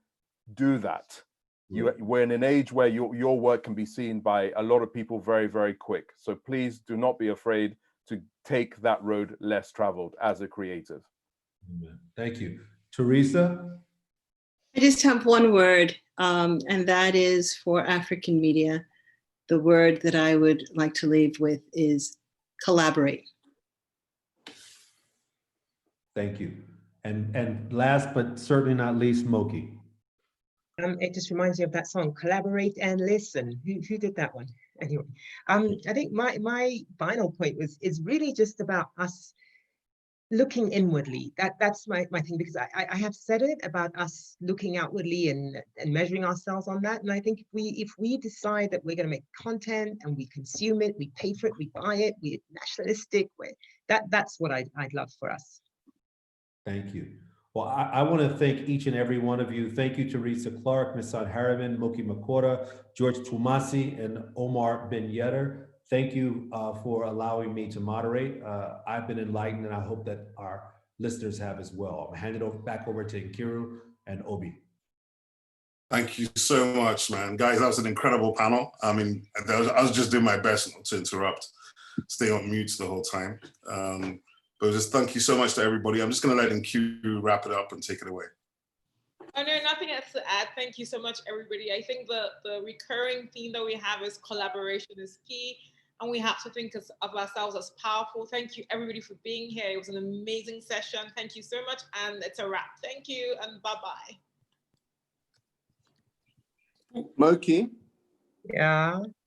do that. We're in an age where your work can be seen by a lot of people very, very quick. So please do not be afraid to take that road less traveled as a creative. Thank you. Teresa? I just have one word, and that is for African media. The word that I would like to leave with is collaborate. Thank you. And last but certainly not least, Moky. It just reminds me of that song, Collaborate and Listen. Who did that one? Anyway, I think my final point is really just about us looking inwardly. That's my thing, because I have said it about us looking outwardly and measuring ourselves on that. And I think if we decide that we're going to make content and we consume it, we pay for it, we buy it, we're nationalistic, that's what I'd love for us. Thank you. Well, I want to thank each and every one of you. Thank you, Teresa, Clarke, Misan, Harriman, Moky, Makura, George Twumasi, and Omar bin Yedder. Thank you for allowing me to moderate. I've been enlightened, and I hope that our listeners have as well. I'll hand it back over to Nkiru and Obi. Thank you so much, man. Guys, that was an incredible panel. I mean, I was just doing my best not to interrupt, stay on mute the whole time. But just thank you so much to everybody. I'm just going to let Nkiru wrap it up and take it away. Oh, no, nothing else to add. Thank you so much, everybody. I think the recurring theme that we have is collaboration is key, and we have to think of ourselves as powerful. Thank you, everybody, for being here. It was an amazing session. Thank you so much, and it's a wrap. Thank you, and bye-bye. Moky? Yeah.